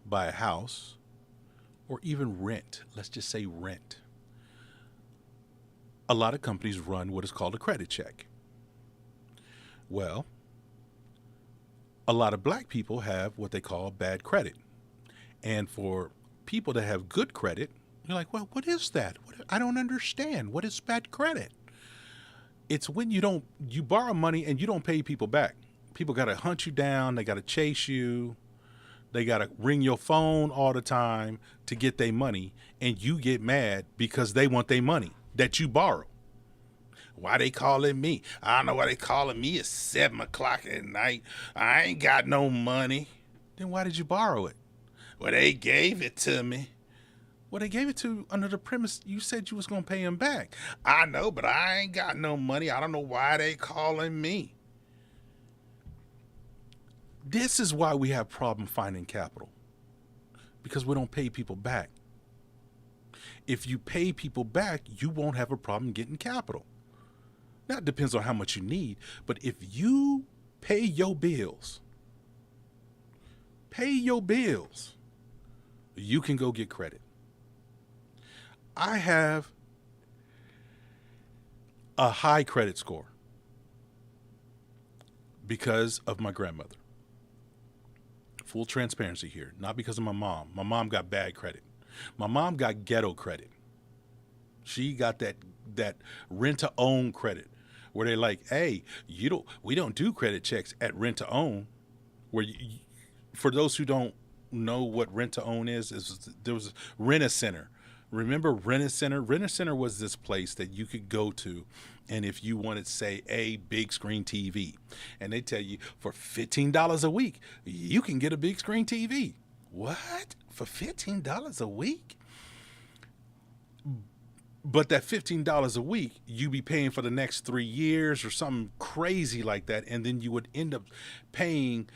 buy a house, or even rent, let's just say rent, a lot of companies run what is called a credit check. Well, a lot of black people have what they call bad credit. And for people that have good credit, you're like, well, what is that? I don't understand. What is bad credit? It's when you borrow money and you don't pay people back. People got to hunt you down. They got to chase you. They got to ring your phone all the time to get their money. And you get mad because they want their money that you borrow. Why they calling me? I don't know why they calling me. It's 7 o'clock at night. I ain't got no money. Then why did you borrow it? Well, they gave it to me. Well, they gave it to under the premise you said you was going to pay them back. I know, but I ain't got no money. I don't know why they calling me. This is why we have problem finding capital. Because we don't pay people back. If you pay people back, you won't have a problem getting capital. Now, it depends on how much you need. But if you pay your bills, you can go get credit. I have a high credit score because of my grandmother. Full transparency here, not because of my mom. My mom got bad credit. My mom got ghetto credit. She got that rent-to-own credit where they're like, hey, we don't do credit checks at rent-to-own. Where for those who don't know what rent-to-own is there was Rent-A-Center. Remember Rent-A-Center? Rent-A-Center was this place that you could go to, and if you wanted, say, a big screen TV, and they tell you for $15 a week, you can get a big screen TV. What? For $15 a week? But that $15 a week, you be paying for the next 3 years or something crazy like that, and then you would end up paying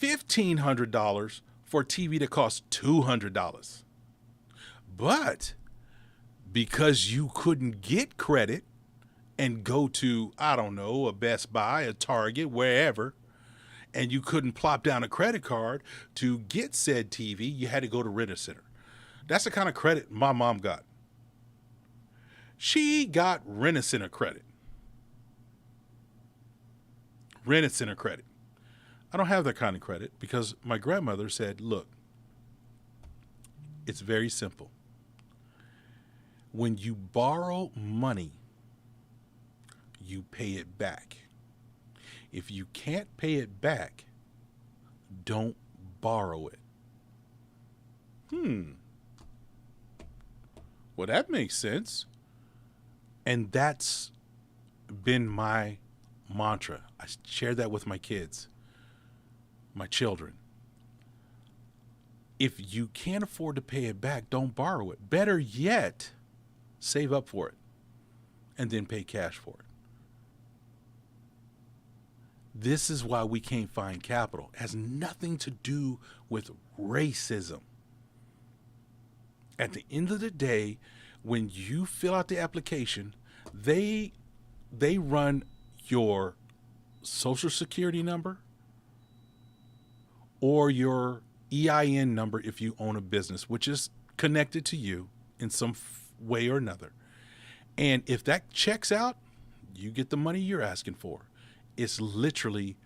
$1,500 for a TV that costs $200. But because you couldn't get credit and go to, I don't know, a Best Buy, a Target, wherever, and you couldn't plop down a credit card to get said TV, you had to go to Rent-A-Center. That's the kind of credit my mom got. She got Rent-A-Center credit. Rent-A-Center credit. I don't have that kind of credit because my grandmother said, look, it's very simple. When you borrow money, you pay it back. If you can't pay it back, don't borrow it. Well, that makes sense. And that's been my mantra. I share that with my kids, my children. If you can't afford to pay it back, don't borrow it. Better yet, save up for it and then pay cash for it. This is why we can't find capital. It has nothing to do with racism. At the end of the day, when you fill out the application, they run your social security number or your EIN number if you own a business, which is connected to you in some way or another. And if that checks out, you get the money you're asking for. It's literally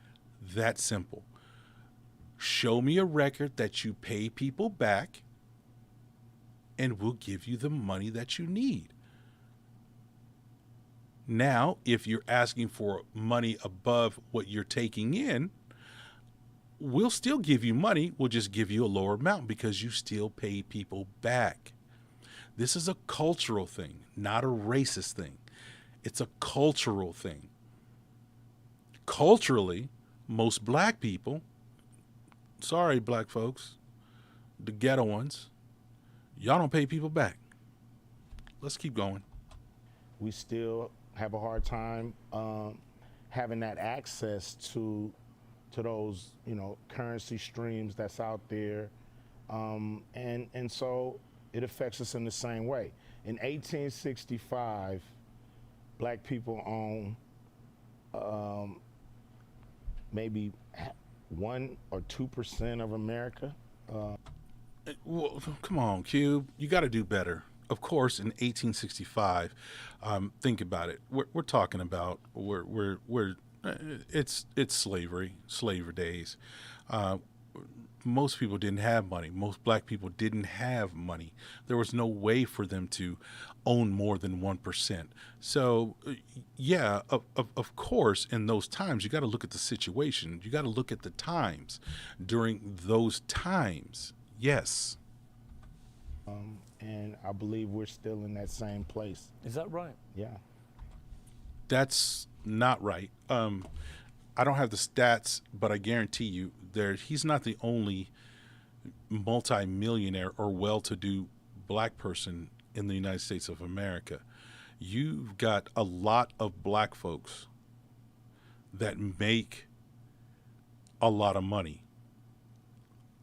that simple. Show me a record that you pay people back, and we'll give you the money that you need. Now, if you're asking for money above what you're taking in, we'll still give you money. We'll just give you a lower amount because you still pay people back. This is a cultural thing, not a racist thing. It's a cultural thing. Culturally, most black people, sorry, black folks, the ghetto ones, y'all don't pay people back. Let's keep going. We still have a hard time having that access to those, currency streams that's out there, and so it affects us in the same way. In 1865, black people own maybe 1 or 2% of America. Well, come on, Cube. You got to do better. Of course, in 1865, think about it. We're talking about it's slavery, slavery days. Uh, Most people didn't have money. Most black people didn't have money. There was no way for them to own more than 1%. So, yeah, of course, in those times, you got to look at the situation. You got to look at the times during those times. Yes. And I believe we're still in that same place. Is that right? Yeah. That's not right. I don't have the stats, but I guarantee you, he's not the only multimillionaire or well-to-do black person in the United States of America. You've got a lot of black folks that make a lot of money.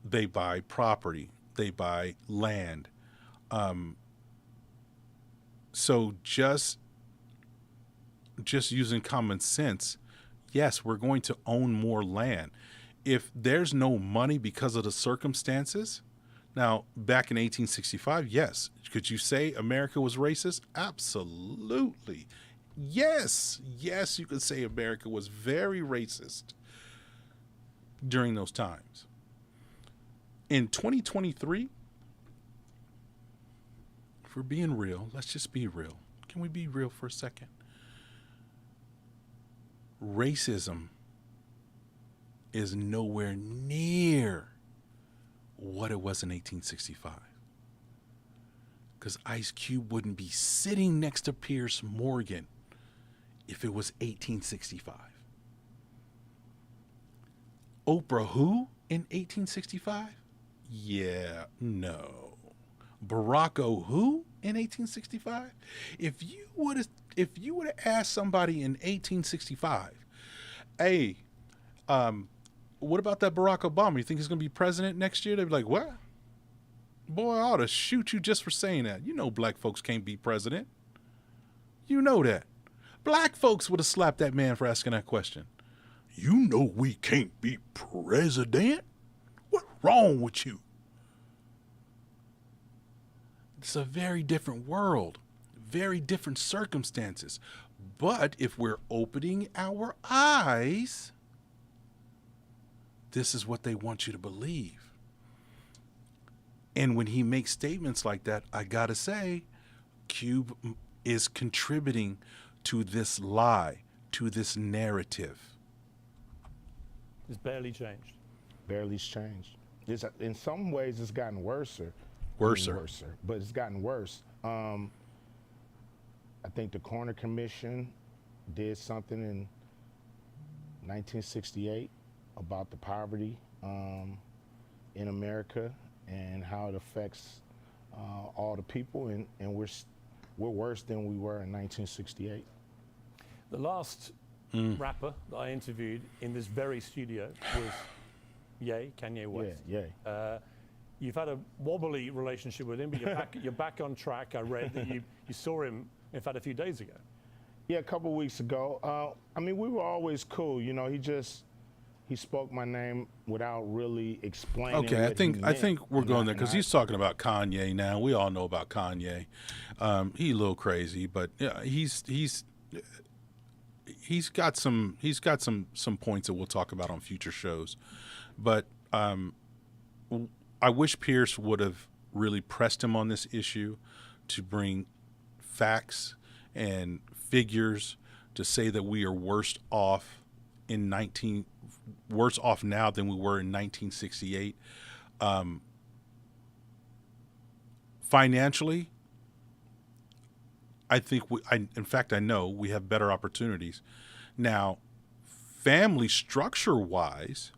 They buy property, they buy land. So just using common sense, yes, we're going to own more land. If there's no money because of the circumstances, now back in 1865, yes. Could you say America was racist? Absolutely. Yes. Yes, you could say America was very racist during those times. In 2023, if we're being real, let's just be real. Can we be real for a second? Racism is nowhere near what it was in 1865. Because Ice Cube wouldn't be sitting next to Pierce Morgan if it was 1865. Oprah who in 1865? Yeah, no. Barack who in 1865? If you would have asked somebody in 1865, hey, what about that Barack Obama? You think he's going to be president next year? They'd be like, what? Boy, I ought to shoot you just for saying that. You know black folks can't be president. You know that. Black folks would have slapped that man for asking that question. You know we can't be president? What's wrong with you? It's a very different world, very different circumstances. But if we're opening our eyes, this is what they want you to believe. And when he makes statements like that, I gotta say, Cube is contributing to this lie, to this narrative. It's barely changed. Barely changed. In some ways, it's gotten worser. Worser. But it's gotten worse. I think the Coroner Commission did something in 1968 about the poverty in America and how it affects all the people, and we're worse than we were in 1968. The last rapper that I interviewed in this very studio was Kanye West. Yeah. You've had a wobbly relationship with him, but you're back on track. I read that you saw him, in fact, a few days ago. Yeah, a couple of weeks ago. I mean, we were always cool. You know, he spoke my name without really explaining. Okay, what I think we're going there because he's talking about Kanye now. We all know about Kanye. He's a little crazy, but yeah, he's got some points that we'll talk about on future shows. But I wish Pierce would have really pressed him on this issue to bring facts and figures to say that we are worse off now than we were in 1968. Financially, I think in fact, I know we have better opportunities. Now, family structure-wise,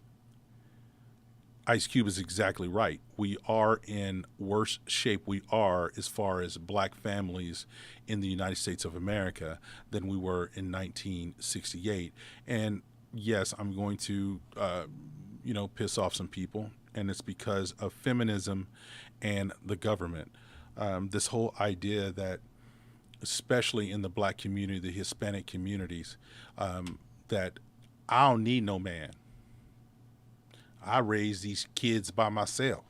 Ice Cube is exactly right. We are in worse shape we are as far as black families in the United States of America than we were in 1968. And yes, I'm going to, piss off some people, and it's because of feminism and the government. This whole idea that, especially in the black community, the Hispanic communities, that I don't need no man. I raise these kids by myself.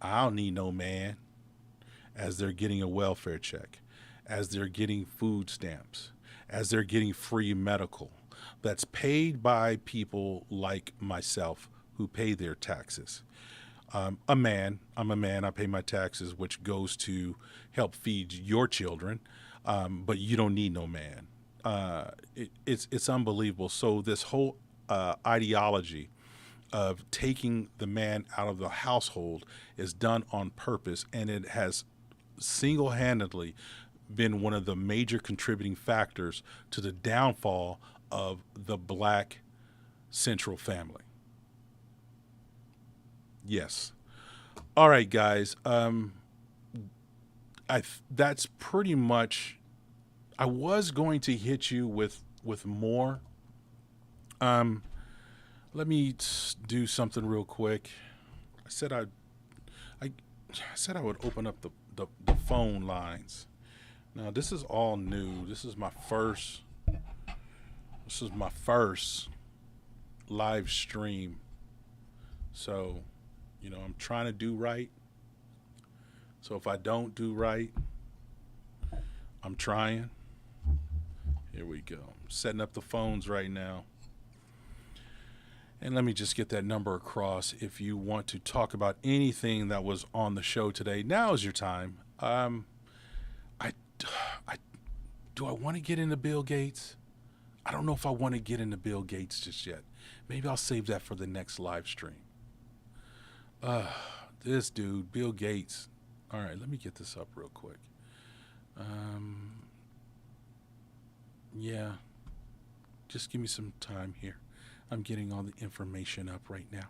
I don't need no man, as they're getting a welfare check, as they're getting food stamps, as they're getting free medical, that's paid by people like myself who pay their taxes. I'm a man, I pay my taxes, which goes to help feed your children, but you don't need no man. It's unbelievable. So this whole ideology of taking the man out of the household is done on purpose, and it has single-handedly been one of the major contributing factors to the downfall of the Black central family. Yes. All right, guys. That's pretty much. I was going to hit you with more. Let me do something real quick. I said I would open up the phone lines. Now this is all new. This is my first live stream. So, I'm trying to do right. So if I don't do right, I'm trying. Here we go. I'm setting up the phones right now. And let me just get that number across. If you want to talk about anything that was on the show today, now is your time. Do I want to get into Bill Gates? I don't know if I want to get into Bill Gates just yet. Maybe I'll save that for the next live stream. This dude, Bill Gates. All right, let me get this up real quick. Yeah, just give me some time here. I'm getting all the information up right now.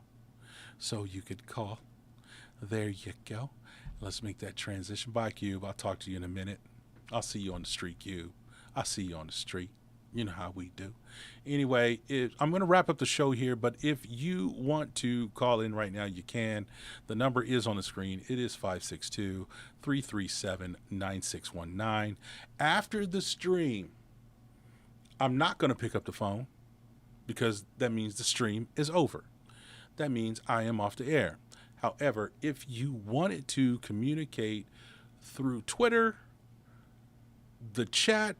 So you could call. There you go. Let's make that transition. Bye, Cube. I'll talk to you in a minute. I'll see you on the street, Cube. I'll see you on the street. You know how we do. Anyway, I'm going to wrap up the show here, but if you want to call in right now, you can. The number is on the screen. It is 562-337-9619. After the stream, I'm not going to pick up the phone because that means the stream is over. That means I am off the air. However, if you wanted to communicate through Twitter, the chat,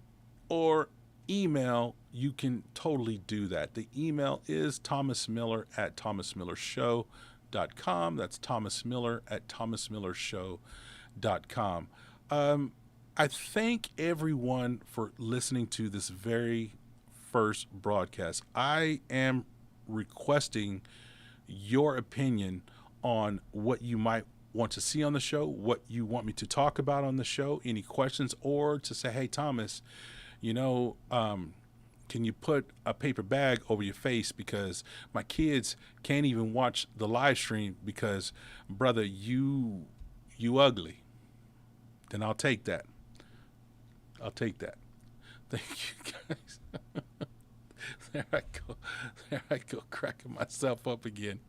or email, you can totally do that. The email is thomasmiller@thomasmillershow.com. That's thomasmiller@thomasmillershow.com. I thank everyone for listening to this very first broadcast. I am requesting your opinion on what you might want to see on the show, what you want me to talk about on the show, any questions, or to say, hey, Thomas, can you put a paper bag over your face because my kids can't even watch the live stream because, brother, you ugly. Then I'll take that. Thank you, guys. There I go, cracking myself up again.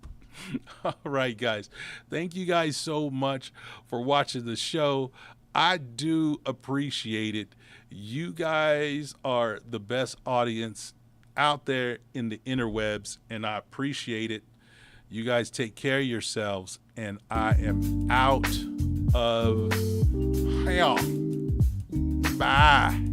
All right, guys. Thank you guys so much for watching the show. I do appreciate it. You guys are the best audience out there in the interwebs, and I appreciate it. You guys take care of yourselves, and I am out of hell. Bye.